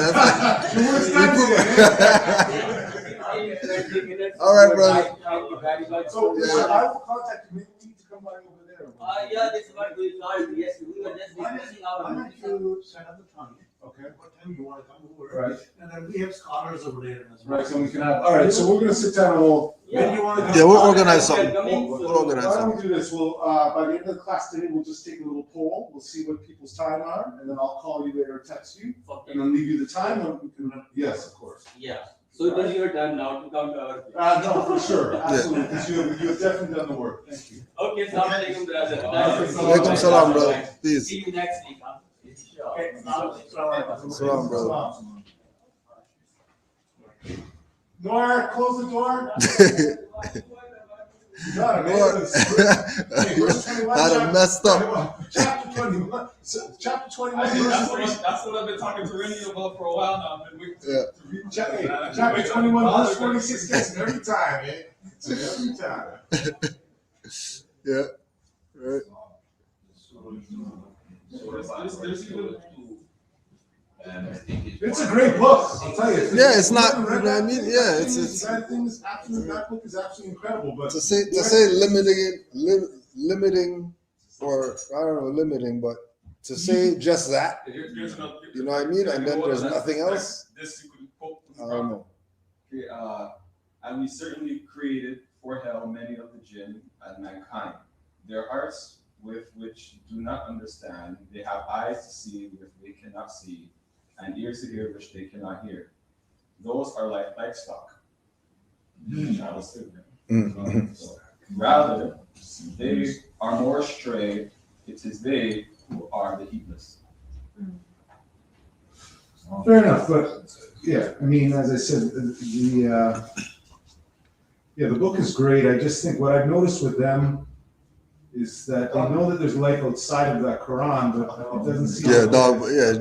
All right, brother. Thank you very much. So I will contact you. Maybe we need to come by over there. Yeah, this is what we thought. Yes, we were just discussing our. Why don't you set up the time? Okay. What time you want to come over? Right. And then we have scholars over there as well. Right. So we can have. All right. So we're gonna sit down and we'll. When you want to Yeah, we'll organize something. Welcoming, We'll so- organize Why something. don't we do this? We'll by the end of the class today, we'll just take a little poll. We'll see what people's time are, and then I'll call you later or text you, and then leave you the time. And we can. Yes, of course. Yeah. So it is your turn now to come to our place. No, for sure, absolutely. Because you have definitely done the work. Thank you. Okay, Assalamu alaikum, brother. Alaikum salam, brother. Peace. See you next week. Huh? Okay, Salam, brother. Nora, close the door. You got it, man. Lord. Hey, verse 21, I done messed up. Chapter 21. Chapter 21. I think verse 40. that's what I've been talking to Rennie about for a while now. I've been waiting Yeah. Chapter 21, verse 46 gets it every time, man. Every time. Yeah. Right. So there's even And I think It's a great book, I'll tell you. Yeah, it's not, you know what I mean? Yeah, it's that thing is absolutely, that book is absolutely incredible, but. to say limiting, or I don't know, limiting, but to say just that, Here's another. you know what I mean? And then there's nothing else. This you could quote. I don't know. Okay, and we certainly created for hell many of the jinn and mankind. Their hearts with which do not understand, they have eyes to see which they cannot see, and ears to hear which they cannot hear. Those are like livestock. Shall still so, rather, they are more astray, it is they who are the heedless. Fair enough, but yeah, I mean, as I said, the book is great. I just think what I've noticed with them is that they know that there's life outside of that Quran, but it doesn't seem. Yeah,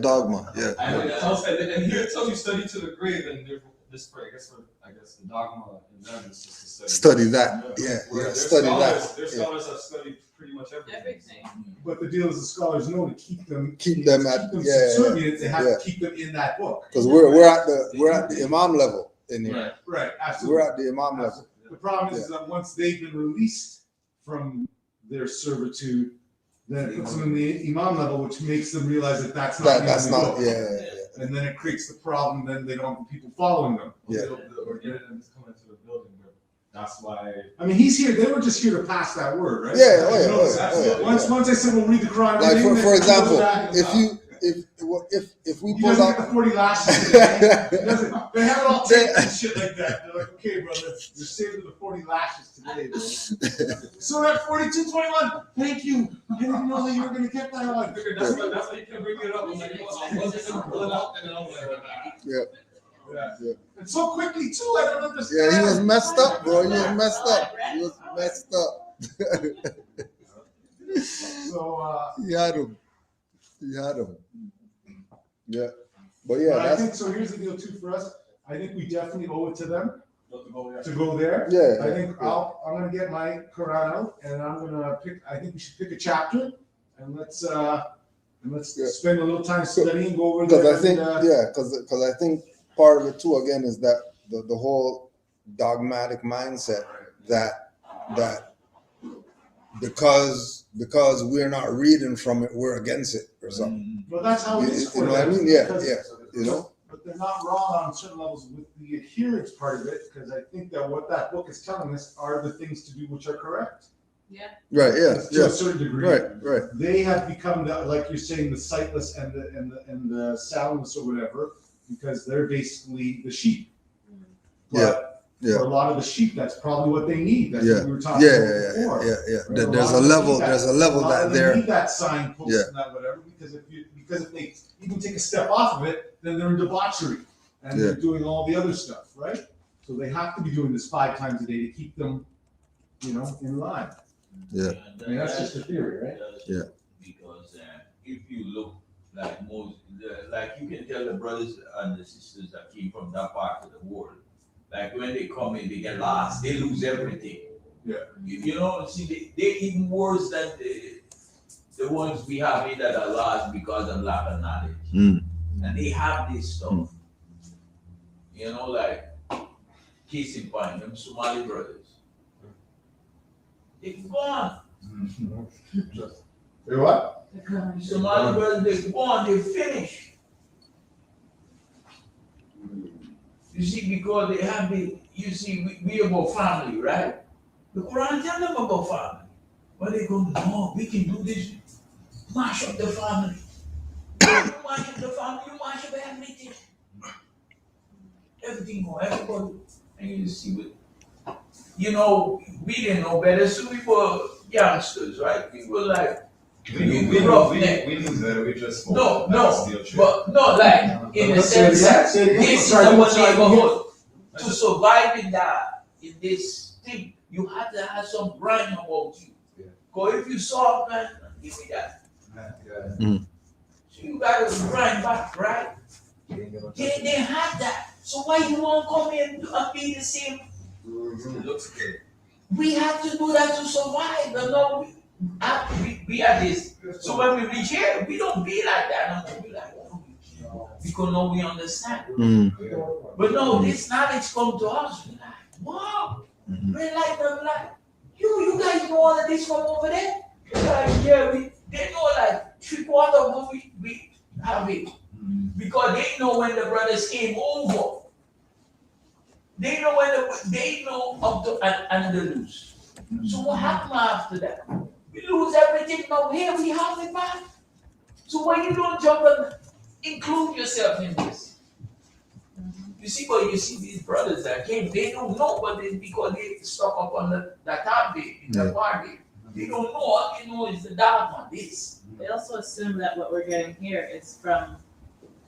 dogma. Yeah. And here it tells you study to the grave, and this for I guess the dogma in them is just to Study that. Yeah, study that. Their scholars have studied pretty much everything. But the deal is the scholars know to keep them subservient. They have to keep them in that book. Because we're at the imam level in here. Right, absolutely. We're at the imam level. The problem is that once they've been released from their servitude, then it puts them in the imam level, which makes them realize that that's not. And then it creates the problem. Then they don't have people following them. Or get them to come into the building. That's why. I mean, he's here. They were just here to pass that word, right? Once I said we'll read the Quran. Like for example, if we pull out the 40 lashes today, they have it all taped and shit like that. They're like, okay, brother, you're saving the 40 lashes today, bro. So we're at 42:21. Thank you. I didn't know that you were gonna get that one. That's why you can bring it up. I'm like, I'll just pull it out, and then I'm like, yeah. And so quickly too, I don't understand. Yeah, he was messed up, bro. He was messed up. So he had him. Yeah. But I think so. Here's the deal too for us. I think we definitely owe it to them to go there. Yeah. I think I'm gonna get my Quran out and I'm gonna pick. I think we should pick a chapter and let's spend a little time studying, go over there. Because I think part of it too again is that the whole dogmatic mindset that because we're not reading from it, we're against it or something. Well, that's how it is. You know what I mean? Yeah. You know. But they're not wrong on certain levels with the adherence part of it, because I think that what that book is telling us are the things to do which are correct. Yeah. Right. Yeah. To a certain degree. Right. They have become like you're saying, the sightless and the soundless or whatever, because they're basically the sheep. But for a lot of the sheep, that's probably what they need. That's what we were talking about before. Right? There's a level that they're need that signpost and that whatever, because if they even take a step off of it, then they're in debauchery and they're doing all the other stuff, right? So they have to be doing this 5 times a day to keep them, in line. Yeah. I mean, that's just a theory, right? Yeah. Because if you look like like you can tell the brothers and the sisters that came from that part of the world, like when they come in, they get lost, they lose everything. Yeah. See, they're even worse than the ones we have here that are lost because of lack of knowledge. And they have this stuff. Like case in point, them Somali brothers. They're gone. They what? Somali brothers, they're gone, they're finished. You see, because they have we about family, right? The Quran tell them about family. But they go, no, we can do this. Mash up the family. You mash up the family, you mash up everything. Everything go, everybody. And you see we didn't know better, so we were youngsters, right? We were like, we knew better, we just No, but not like in the sense that this is our neighborhood. To survive in this thing, you have to have some grind about you. Because if you saw, man, give me that. So you got to grind back, right? They have that. So why you won't come in and be the same? It looks good. We have to do that to survive. No, we are this. So when we reach here, we don't be like that. No, we like, because now we understand. Mm. But no, this knowledge come to us. We're like, wow, we're like, you guys know all of this from over there? Like, yeah, they know like 3/4 of what we have it. Because they know when the brothers came over. They know they know up to Andalus. So what happened after that? We lose everything, but here we have it back. So why you don't jump and include yourself in this? You see these brothers that came, they don't know, but it's because they stuck up on the top bit, in the party. They don't know, all they know is the dogma, this. They also assume that what we're getting here is from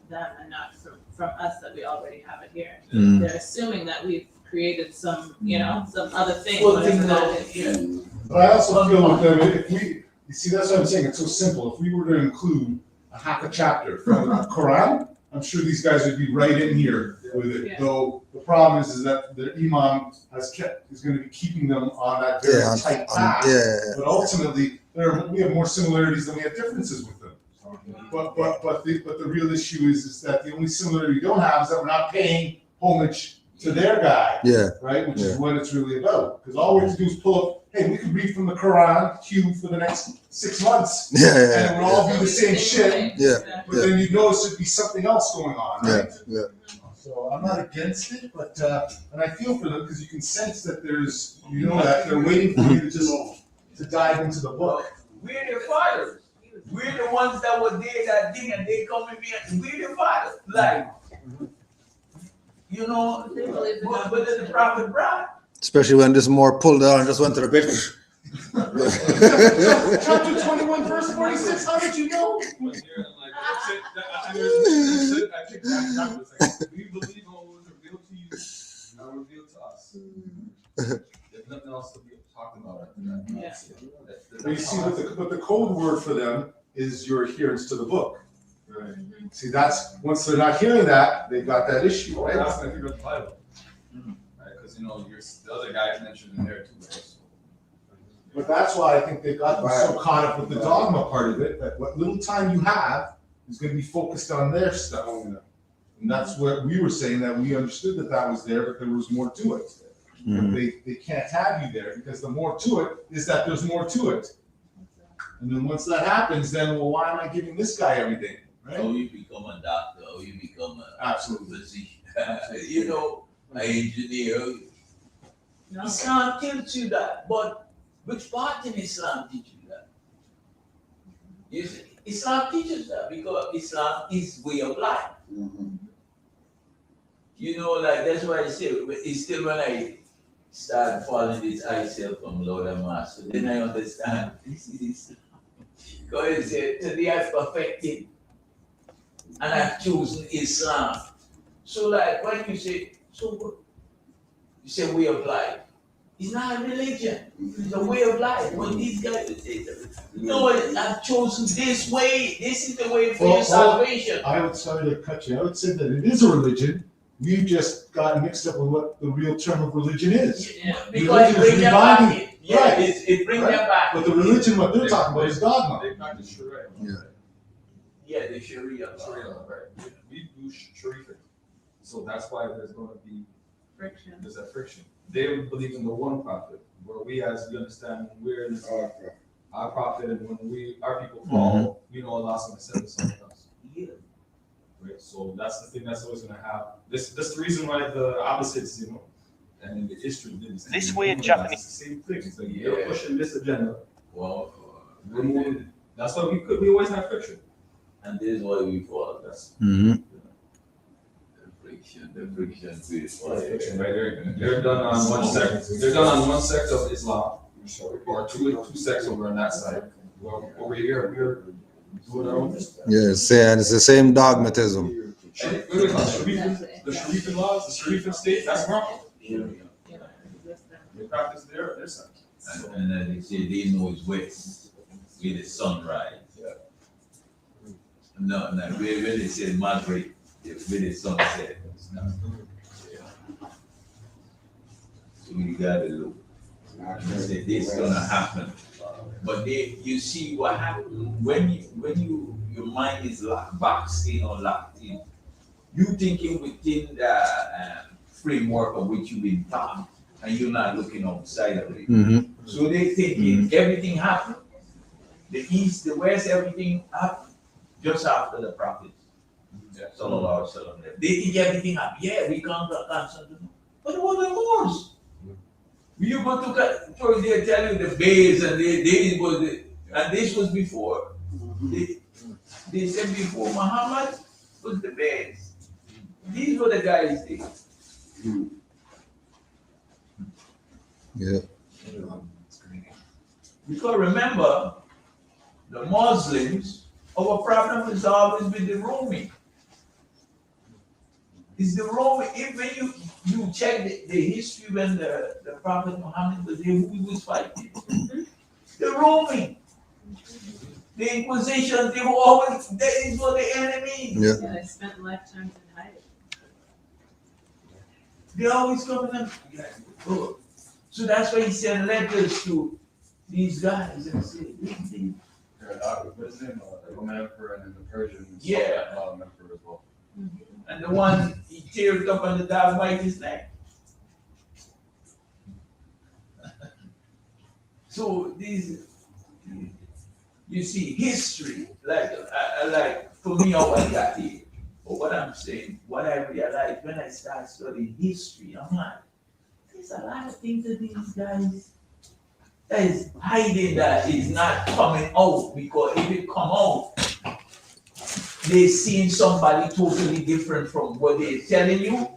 them and not from us, that we already have it here. Mm. They're assuming that we've created some, some other thing, Well, whatever think that about is. it, yeah. But I also feel with them, if we, you see, that's what I'm saying, it's so simple. If we were to include a half a chapter from the Quran, I'm sure these guys would be right in here with it. Yeah. Though the problem is that the imam is going to be keeping them on that very tight path. But ultimately, we have more similarities than we have differences with them. But the real issue is that the only similarity we don't have is that we're not paying homage to their guy. Yeah. Right? Which is what it's really about. Because all we have to do is pull up, hey, we could read from the Quran, Q, for the next 6 months. And we'll all do the same shit. But then you'd notice there'd be something else going on, right? So I'm not against it, but and I feel for them because you can sense that there's, that they're waiting for you to just to dive into the book. We're the fathers. We're the ones that were there that thing and they come and be, we're the fathers. Like, but then the prophet brought. Especially when this more pulled down and just went to the bit. Chapter 21, verse 46, how did you know? I think that was like, we believe what was revealed to you and revealed to us. There's nothing else to be talked about after that. Yeah. But you see, but the code word for them is your adherence to the book. Right. See, that's, once they're not hearing that, they've got that issue, Right. right? That's if you read the Bible. Right? Because, the other guys mentioned in there too. Right? But that's why I think they got so caught up with the dogma part of it, that what little time you have is going to be focused on their stuff. And that's what we were saying, that we understood that was there, but there was more to it. Mhm. They can't have you there because the more to it is that there's more to it. And then once that happens, then, well, why am I giving this guy everything? Right? Oh, you become a doctor, or you become a Absolutely. physician, an engineer. No. Islam teaches you that, but which part in Islam teaches you that? You see, Islam teaches that because Islam is way of life. That's why I say, it's still when I start following this ISL from Lord and Master, then I understand this is Islam. Because it said, today I've perfected and I've chosen Islam. So when you say, so what? You say way of life. It's not a religion, it's a way of life. When these guys say, no, I've chosen this way, this is the way for your salvation. I would sorry to cut you. I would say that it is a religion. We've just gotten mixed up with what the real term of religion is. Yeah, because it brings them back. Yeah, it brings them back. But the religion, what they're talking about, is dogma. They practice Sharia. Yeah, the Sharia. Sharia, right. We do Sharia. So that's why there's going to be Friction. there's that friction. They believe in the one prophet, where we understand we're our prophet, and when our people fall, Allah's going to send us something else. Yeah. Right? So that's the thing that's always going to have. That's the reason why the opposites, and in the history, This way in it's Japanese. the same thing. It's like you're pushing this agenda. Well, We're moving. That's why we always have friction. and this is why we fall. That's Mm-hmm. the friction is why. Friction, right? They're done on one sect. They're done on one sect of Islam, or two sects over on that side. Well, over here, we're doing our own. Yes, and it's the same dogmatism. The Sharif laws, the Sharif state, that's wrong. They practice their side. And then they say they know it's west, with the sunrise. No, where they say Madrid, with the sunset. So you gotta look. You say this is gonna happen. But you see what happens when your mind is boxed in or locked in. you thinking within the framework of which you've been taught, and you're not looking outside of it. So they thinking everything happened. The east, the west, everything happened just after the prophets. Sallallahu Alaihi Wasallam. They think everything happened. Yeah, we conquer Constantinople. But what were the Moors? You go to they tell you the Bays and they was the, and this was before. They said before Muhammad was the Bays. These were the guys there. Yeah. Because remember, the Muslims, our problem is always with the Roman. It's the Roman. If when you check the history when the Prophet Muhammad was there, who he was fighting? The Roman. The Inquisition, they were always, these were the enemies. Yeah. Yeah, they spent lifetimes in hiding. They always come in and, so that's why he sent letters to these guys and said, What's his name? The Roman Emperor and then the Persian Yeah. Emperor as well. and the one he teared up on the dog bite his neck. So these, you see, history, like for me, how I got here, or what I'm saying, what I realized when I started studying history, I'm like, there's a lot of things that these guys that is hiding that is not coming out, because if it come out, they're seeing somebody totally different from what they're telling you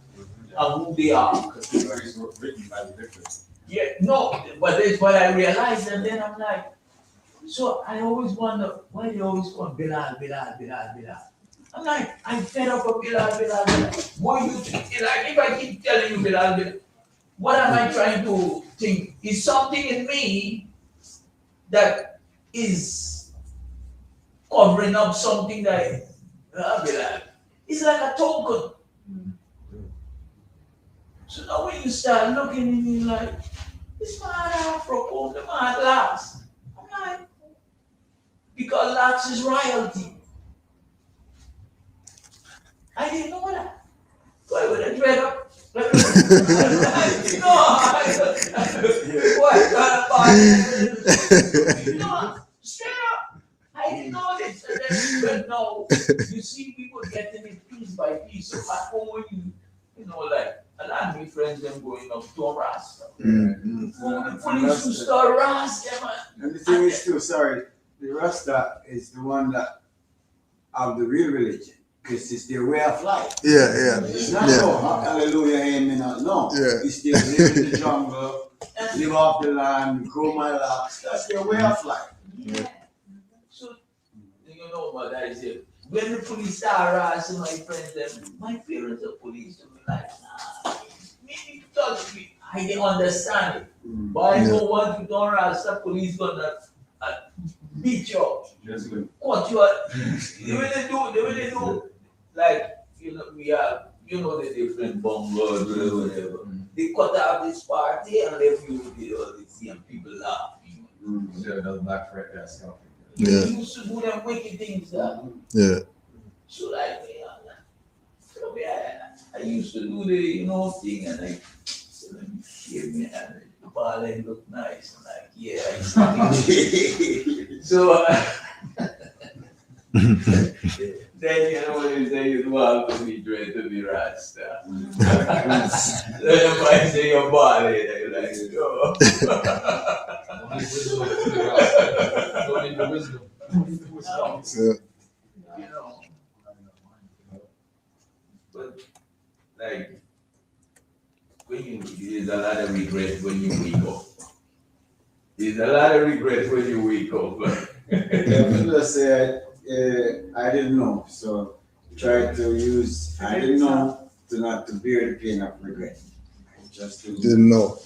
and who they are. Because the stories were written by the victims. Yeah, no, but that's what I realized, and then I'm like, so I always wonder why they always call Bilal. I'm like, I'm fed up of Bilal. What you think? Like, if I keep telling you Bilal, what am I trying to think? Is something in me that is covering up something that Bilal. It's like a token. So now when you start looking at me like, this man Afro, the man Lax. I'm like, because Lax is royalty. I didn't know that. Why would I dread up? No, straight up. I didn't know this. And then, but no, you see people getting it piece by piece. So at home, you know, like, a lot of my friends them going up to a Rasta. The police who start Rasta, man. And the thing is too, sorry, the Rasta is the one that of the real religion, because it's their way of life. Yeah. It's not no hallelujah, amen, no. Yeah. It's still live in the jungle, live off the land, grow my locks. That's their way of life. Yeah. So, you know what I said? When the police start harassing my friends, my parents are police, and we're like, nah, maybe touch me. I didn't understand it. But I know once you don't harass the police, gonna beat you up. Cut you up. The way they do, like, you know, we have, you know, the different bungalows or whatever. They cut out this party and left you with all the same people laughing. Yeah, another black friend, They used to do them wicked things. Yeah. So like, I used to do the, you know, thing, and like, so let me shave me, and the ball end look nice. I'm like, yeah, I used to do. So then you know what they say, you want to be dread to be Rasta. Then if I say your body, they're like, oh. You know. But like when there's a lot of regret when you wake up. There's a lot of regret when you wake up. People say I didn't know, so try to use I didn't know to not to bear the pain of regret. Just to Didn't know.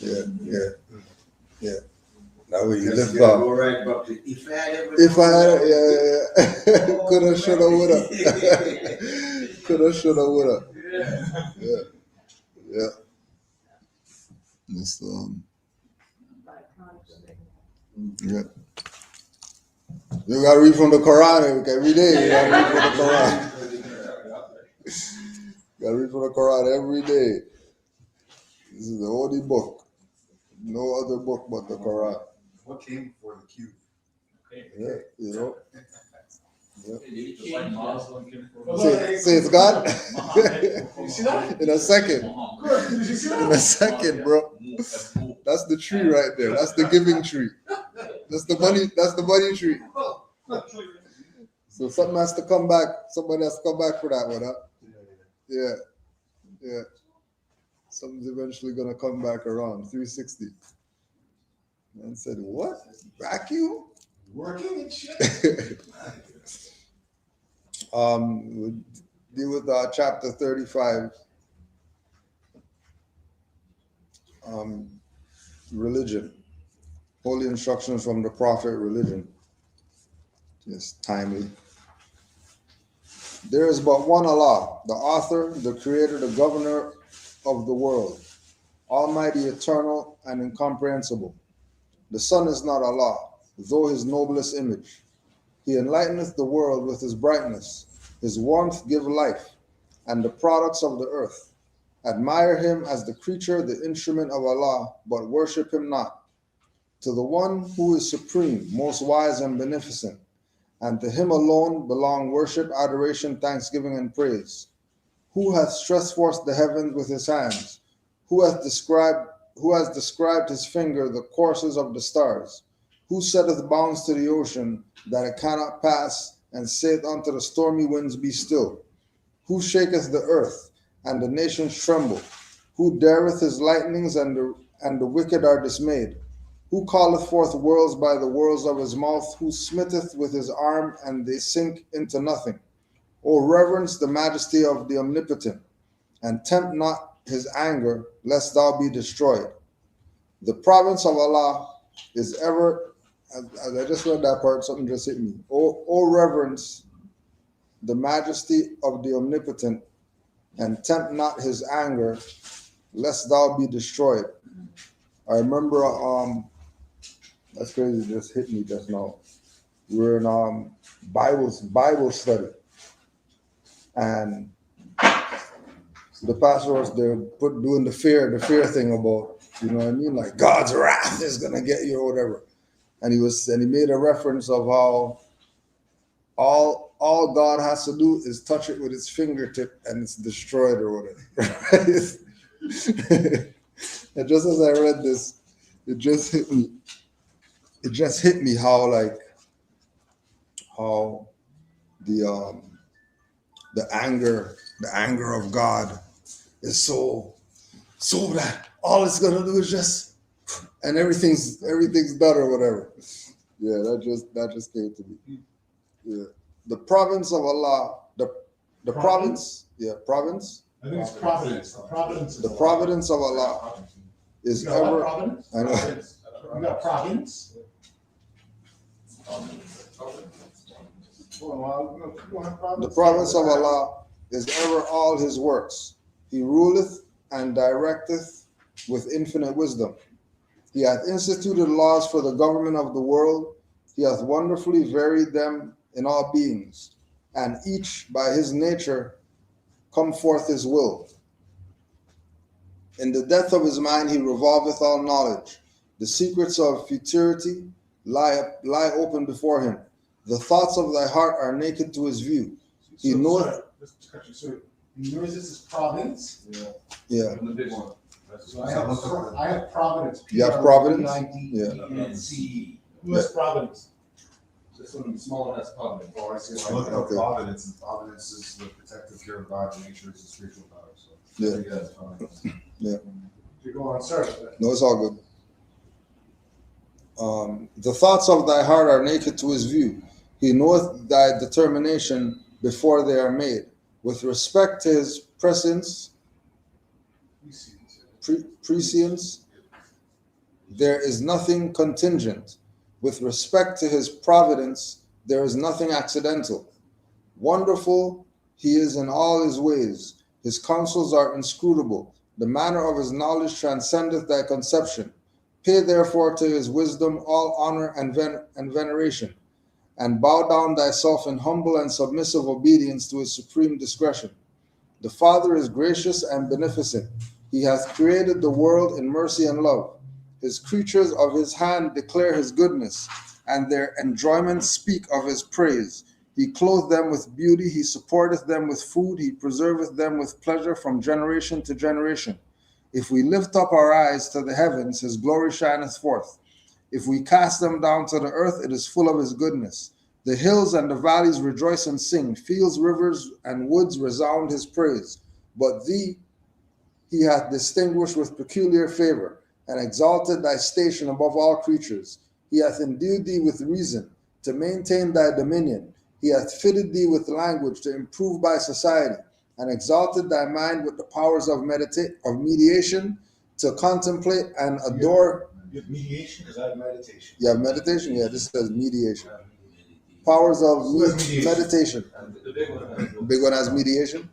Yeah. Now we live go back. right back to if I had ever Coulda, shoulda, woulda. Coulda, shoulda, woulda. Yeah. It's, yeah. You gotta read from the Quran every day. You gotta read from the Quran. Gotta read from the Quran every day. This is the only book. No other book but the Quran. What came before the cube? Yeah, you know. Just like Muslim came from. Say it's God. You see that? In a second. Good. Did you see In that? a second, bro. That's the tree right there. That's the giving tree. That's the money. That's the money tree. So something has to come back. Somebody has to come back for that one, huh? Yeah. Yeah. Something's eventually gonna come back around. 360. Man said, what? Vacuum? Working and shit. We'll deal with chapter 35. Religion. Holy instructions from the prophet, religion. Just timely. There is but one Allah, the author, the creator, the governor of the world, almighty, eternal, and incomprehensible. The sun is not Allah, though his noblest image. He enlighteneth the world with his brightness. His warmth give life, and the products of the earth. Admire him as the creature, the instrument of Allah, but worship him not. To the one who is supreme, most wise and beneficent, and to him alone belong worship, adoration, thanksgiving, and praise. Who hath stretched forth the heavens with his hands? Who has described his finger the courses of the stars? Who setteth bounds to the ocean, that it cannot pass, and saith unto the stormy winds, be still? Who shaketh the earth, and the nations tremble? Who dareth his lightnings, and the wicked are dismayed? Who calleth forth worlds by the words of his mouth? Who smiteth with his arm, and they sink into nothing? O reverence the majesty of the Omnipotent, and tempt not his anger, lest thou be destroyed. The province of Allah is ever, as I just read that part, something just hit me. O reverence the majesty of the Omnipotent, and tempt not his anger, lest thou be destroyed. I remember, that's crazy, it just hit me just now. We were in Bible study, and the pastor was there doing the fear thing about, you know what I mean, like God's wrath is gonna get you or whatever. And he made a reference of how all God has to do is touch it with his fingertip and it's destroyed or whatever. And just as I read this, it just hit me. It just hit me how the anger of God is so that all it's gonna do is just, and everything's done or whatever. Yeah, that just came to me. Yeah, the province of Allah, the province. Yeah, province. I think it's providence. Providence. The providence of Allah is ever. Providence? I know. You got providence? The province of Allah is ever all his works. He ruleth and directeth with infinite wisdom. He hath instituted laws for the government of the world. He hath wonderfully varied them in all beings, and each by his nature come forth his will. In the depth of his mind he revolveth all knowledge. The secrets of futurity lie open before him. The thoughts of thy heart are naked to his view. He knoweth. So yours is providence? Yeah. So I have providence. You have providence? P-R-O-V-I-D-E-N-C-E. Who has providence? This one, small one, that's public. Oh, I see. I look at providence, and providence is the protective care of God. Nature is a spiritual power. So Yeah. that's providence. Yeah. You go on, sorry. No, it's all good. The thoughts of thy heart are naked to his view. He knoweth thy determination before they are made. With respect to his prescience, there is nothing contingent. With respect to his providence, there is nothing accidental. Wonderful he is in all his ways. His counsels are inscrutable. The manner of his knowledge transcendeth thy conception. Pay therefore to his wisdom all honor and veneration, and bow down thyself in humble and submissive obedience to his supreme discretion. The Father is gracious and beneficent. He hath created the world in mercy and love. His creatures of his hand declare his goodness, and their enjoyments speak of his praise. He clothed them with beauty, he supporteth them with food, he preserveth them with pleasure from generation to generation. If we lift up our eyes to the heavens, his glory shineth forth. If we cast them down to the earth, it is full of his goodness. The hills and the valleys rejoice and sing. Fields, rivers, and woods resound his praise. But thee he hath distinguished with peculiar favor, and exalted thy station above all creatures. He hath endued thee with reason, to maintain thy dominion. He hath fitted thee with language, to improve by society, and exalted thy mind with the powers of mediation, to contemplate and adore. You have mediation, is that meditation? You have meditation? Yeah, this says mediation. Powers of meditation. The big one has The big one has mediation.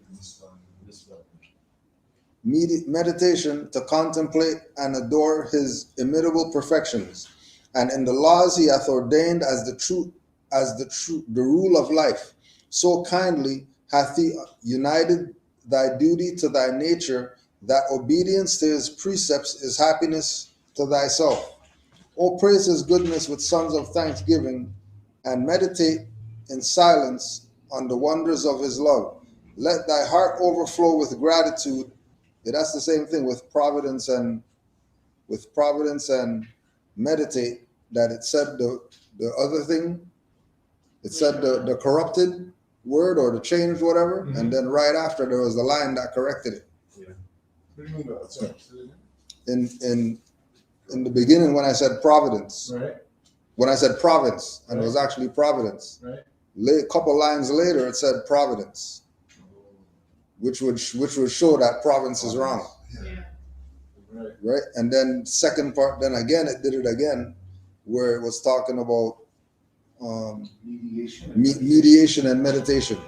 Meditation to contemplate and adore his immutable perfections, and in the laws he hath ordained as the rule of life. So kindly hath he united thy duty to thy nature, that obedience to his precepts is happiness to thyself. O praise his goodness with songs of thanksgiving, and meditate in silence on the wonders of his love. Let thy heart overflow with gratitude. Yeah, that's the same thing with providence and meditate, that it said the other thing, it said the corrupted word or the changed whatever, and then right after there was the line that corrected it. What do you mean by that? Sorry. In the beginning when I said providence, Right. when I said province, and it was actually providence. Right. A couple lines later it said providence, which would show that province is wrong. Yeah. Right. Right? And then second part, then again it did it again, where it was talking about Mediation. mediation and meditation.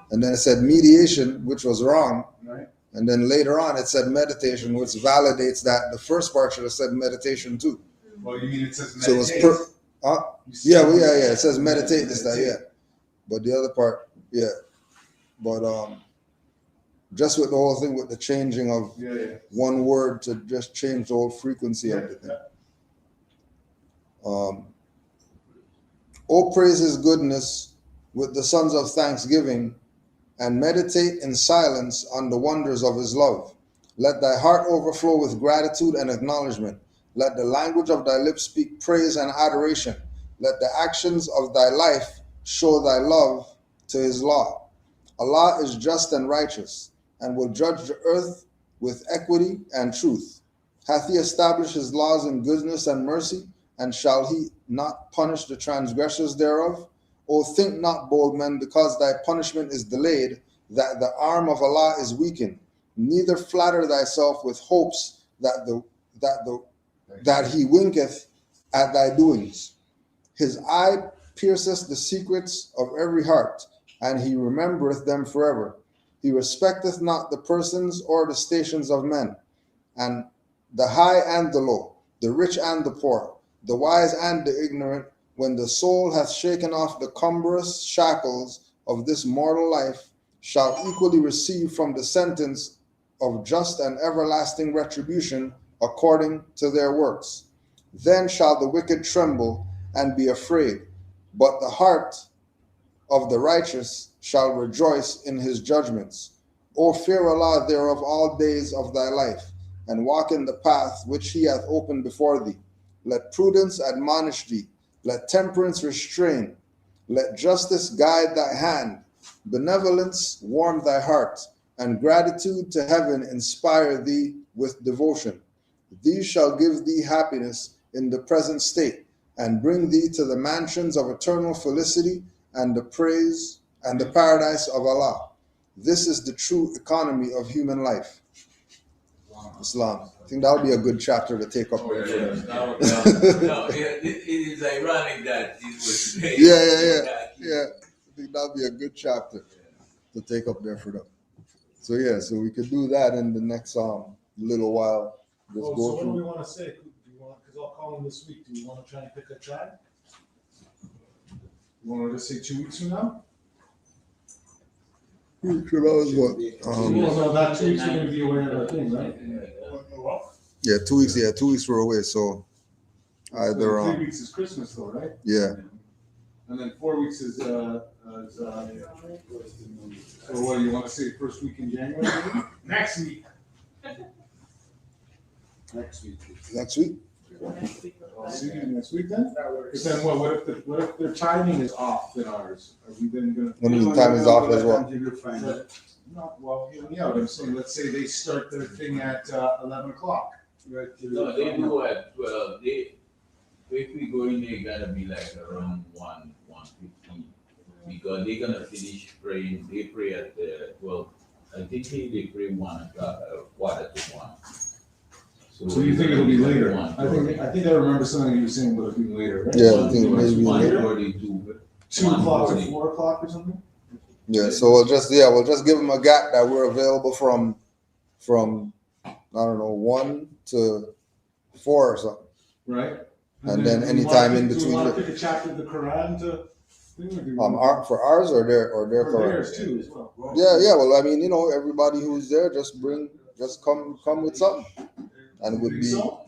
And then it said mediation, which was wrong. Right. And then later on it said meditation, which validates that the first part should have said meditation too. Well, you mean it says So it meditate? was yeah. It says meditate this, that, yeah. But the other part, yeah. But just with the whole thing with the changing of one word to just change the whole frequency of the thing. O praise his goodness with the sons of thanksgiving, and meditate in silence on the wonders of his love. Let thy heart overflow with gratitude and acknowledgement. Let the language of thy lips speak praise and adoration. Let the actions of thy life show thy love to his law. Allah is just and righteous, and will judge the earth with equity and truth. Hath he established his laws in goodness and mercy, and shall he not punish the transgressors thereof? O think not, bold men, because thy punishment is delayed, that the arm of Allah is weakened. Neither flatter thyself with hopes that he winketh at thy doings. His eye pierceth the secrets of every heart, and he remembereth them forever. He respecteth not the persons or the stations of men, and the high and the low, the rich and the poor, the wise and the ignorant. When the soul hath shaken off the cumbrous shackles of this mortal life, shall equally receive from the sentence of just and everlasting retribution according to their works. Then shall the wicked tremble and be afraid, but the heart of the righteous shall rejoice in his judgments. O fear Allah thereof all days of thy life, and walk in the path which he hath opened before thee. Let prudence admonish thee, let temperance restrain, let justice guide thy hand, benevolence warm thy heart, and gratitude to heaven inspire thee with devotion. These shall give thee happiness in the present state, and bring thee to the mansions of eternal felicity and the praise and the paradise of Allah. This is the true economy of human life. Islam. I think that would be a good chapter to take up. No, it is ironic that it was today. Yeah. I think that would be a good chapter to take up there for them. So yeah, so we could do that in the next little while. Just So go what do through. we want to say? Do you want, because I'll call him this week. Do you want to try and pick a time? You want to just say 2 weeks from now? So that was what? Well, no, that 2 weeks we're gonna be away on our thing, right? Yeah, 2 weeks. Yeah, 2 weeks we're away. So either 3 weeks is Christmas though, right? yeah. And then 4 weeks is so what do you want to say, first week in January? Next week. Next week. Next week. I'll see you next week then? Because then what if their timing is off than ours? Are we then gonna? What do you mean time is off as well? No, well, hear me out. I'm saying, let's say they start their thing at 11 o'clock. Right? No, they do at 12. If we go in there, gotta be like around 1:15. Because they're gonna finish praying, they pray at 12. I think they pray 1 o'clock, quarter to 1. So you think it'll be later? One. I think I remember something you were saying about it being later, right? Yeah, I think maybe later. 1:42. 2 o'clock to 1:40. 4 o'clock or something? Yeah. So we'll just give them a gap that we're available from I don't know 1 to 4 or something. Right? And then do we anytime wanna in pick- Do we between want the- to pick a chapter of the Quran to? thing, or do we want- For ours or their For Quran? theirs too as well. Yeah. Well, I mean, everybody who's there, just come with something, and it would Think be so?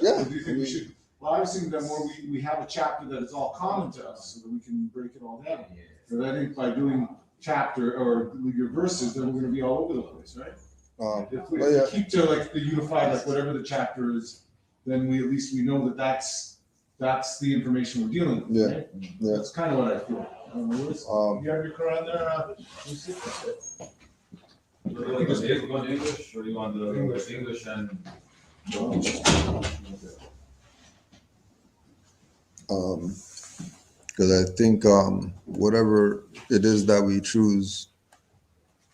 yeah. Or do you think we should? Well, I was thinking that more we have a chapter that is all common to us, so that we can break it all down. But I think by doing chapter or your verses, then we're gonna be all over the place, right? If we yeah. keep to like the unified, like whatever the chapter is, then we at least we know that that's the information we're dealing with, Yeah, right? yeah. That's kind of what I feel. Louis, you have your Quran there, Lucy? You want English, or you want the English and? Because I think whatever it is that we choose,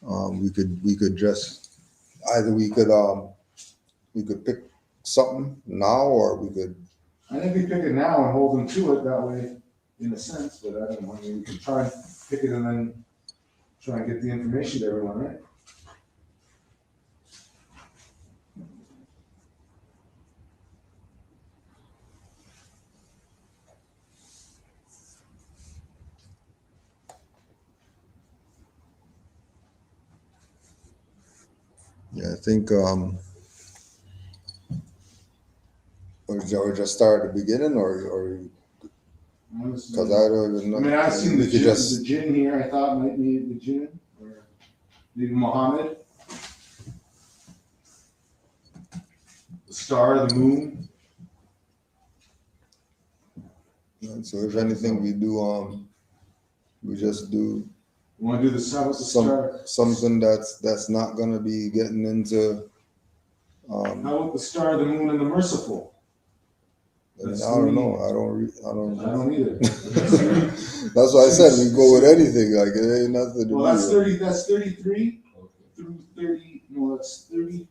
we could just either we could pick something now, or we could I think we pick it now and hold them to it that way, in a sense, but I don't know, I mean, we can try and pick it and then try and get the information to everyone, right? I think or just start at the beginning, or because I don't even know. I mean, I've seen We the could jinn, just- the jinn here, I thought might be the jinn, or maybe Muhammad. The star, the moon. And so if anything we do, we just do You wanna do the sun, what's the star? something that's not gonna be getting into. How about the star, the moon, and the merciful? I don't know. I don't. I don't either. That's why I said we go with anything. Like it ain't nothing to Well, do. that's 33 through 30, no, that's 30,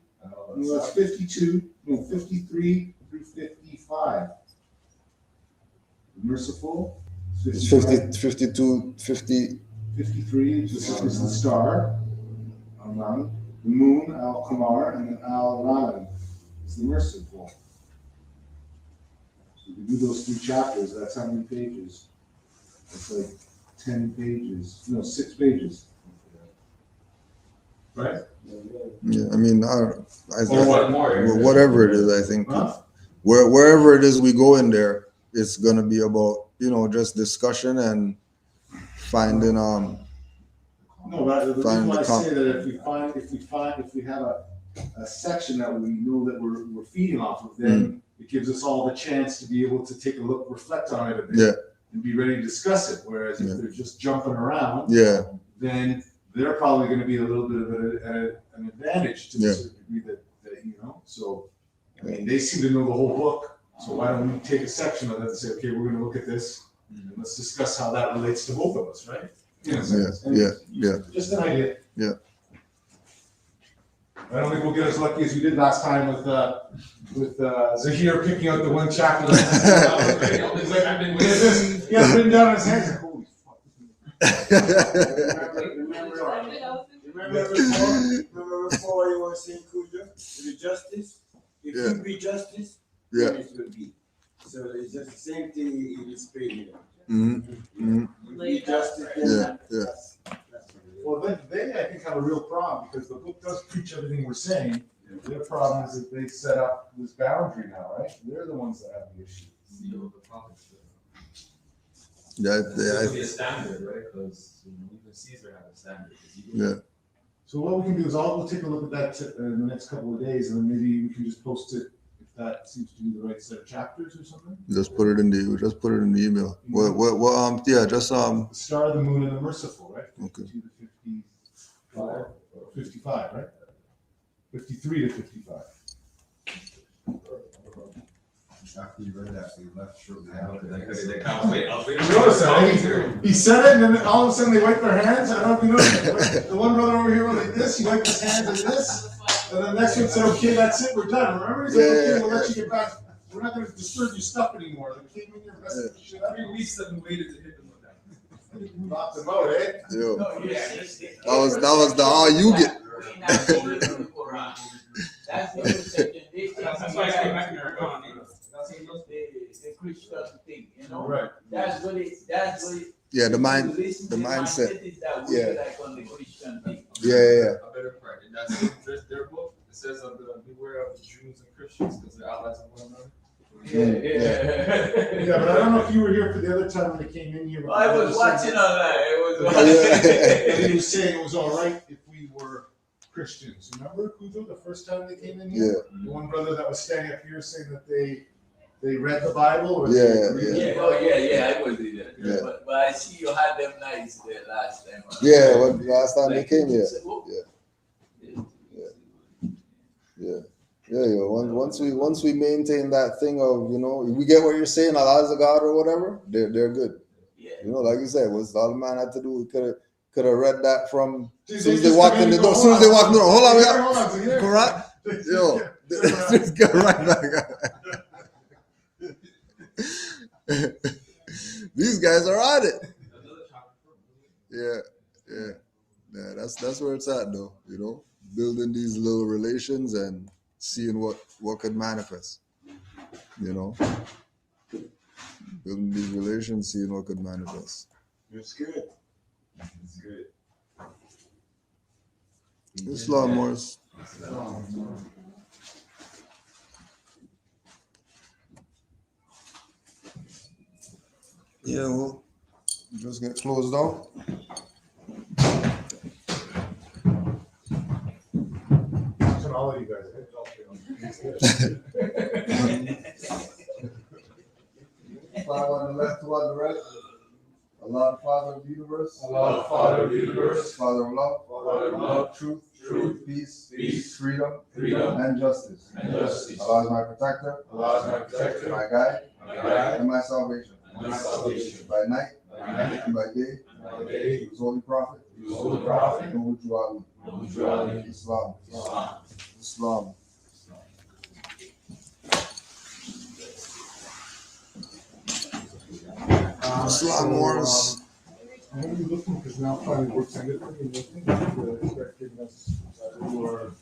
no, that's 52, no, 53 through 55. Merciful. It's 50, 52, 50. 53 is the star, Al-Ran. The moon, Al-Qamar, and then Al-Ran is the merciful. So if you do those 3 chapters, that's how many pages? It's like 10 pages, no, 6 pages. Right? Yeah, I mean, Or what more? whatever it is, I think Huh? wherever it is we go in there, it's gonna be about just discussion and finding No, but the reason Find why the I comp- say that if we have a section that we know that we're feeding off of, then it gives us all the chance to be able to take a look, reflect on it a bit. Yeah. And be ready to discuss it, whereas if Yeah. they're just jumping around, yeah. then they're probably gonna be a little bit of an advantage to a Yeah. certain degree that, so, I mean, they seem to know the whole book, so why don't we take a section of that and say, okay, we're gonna look at this, and let's discuss how that relates to both of us, right? In a sense. Yeah. Just an idea. Yeah. I don't think we'll get as lucky as we did last time with Zahir picking out the one chapter. It's like, I've been with this, he has written down in his hands, like, holy fuck. Remember before you were saying Kuja, the justice? If Yeah. you be justice, Yeah. then it will be. So it's just the same thing in this page. Mm-hmm. You be justice, then Yeah. that's what it is. Well, they, I think wrong, because the book does preach everything we're saying. Their problem is that they set up this boundary now, right? They're the ones that have the issue. Yeah, There's be a standard, right? Because even Caesar had a standard. yeah. So what we can do is we'll take a look at that in the next couple of days, and then maybe we can just post it if that seems to be the right set of chapters or something. Just put it in the email. What yeah, just The Star of the Moon and the Merciful, right? Okay. 52 to 54, or 55, right? 53 to 55. After you read that, you left shortly after. They can't wait. You notice that? He said it, and then all of a sudden they wipe their hands. I don't know if you noticed. The one brother over here went like this. He wiped his hands like this. And then the next one said, "Okay, that's it. We're done." Remember? He said, "Okay, we'll let you get back. We're not going to disturb your stuff anymore." They came in here, messed the shit up. 3 weeks that we waited to hit them with that. Knocked them out, eh? yo. No, yeah. That was the all you get. That's the only section. That's why I came back in there. The Christian thing, you know. Right. That's what it. Yeah, the you mind listen to the mindset. is that way, Yeah. like on the Christian thing. Yeah. A better part. And that's their book. It says beware of the Jews and Christians because they're allies of one another. Yeah, but I don't know if you were here for the other time when they came in here. I was watching online. And he was saying it was all right if we were Christians. Remember, Kujo, the first time they came in here? Yeah. The one brother that was standing up here saying that they read the Bible or Yeah, they read Yeah, the oh Bible. yeah, I was there. Yeah. But I see you had them nice there last time. Yeah, when last time they came here. Yeah, yo. Once we maintain that thing of, we get what you're saying, Allah is a God or whatever, they're good. Yeah. Like you said, what's all the man had to do, could have read that from Dude, as soon as they they walked in the door. As soon as they walked in the door, hold on, we got so here- Quran. Yo, just go right back. These guys are on it. Yeah. That's where it's at, though. Building these little relations and seeing what could manifest. Building these relations, seeing what could manifest. It's good. It's good. Islam Morris. Yeah, well, just get closed out. To all of you guys. Five on the left, two on the right. Allah, the Father of the universe. Allah, the Father of the universe. Father of love. Father of love. Truth. Peace. Freedom. And justice. Allah is my protector. Allah is my protector. My guide. guide, And my salvation. my salvation. By night. And by day. His holy prophet. Holy prophet. Muhammad Ali. Islam. Islam Wars. I'm going to be looking because now finally works on it. I'm looking to start giving us more.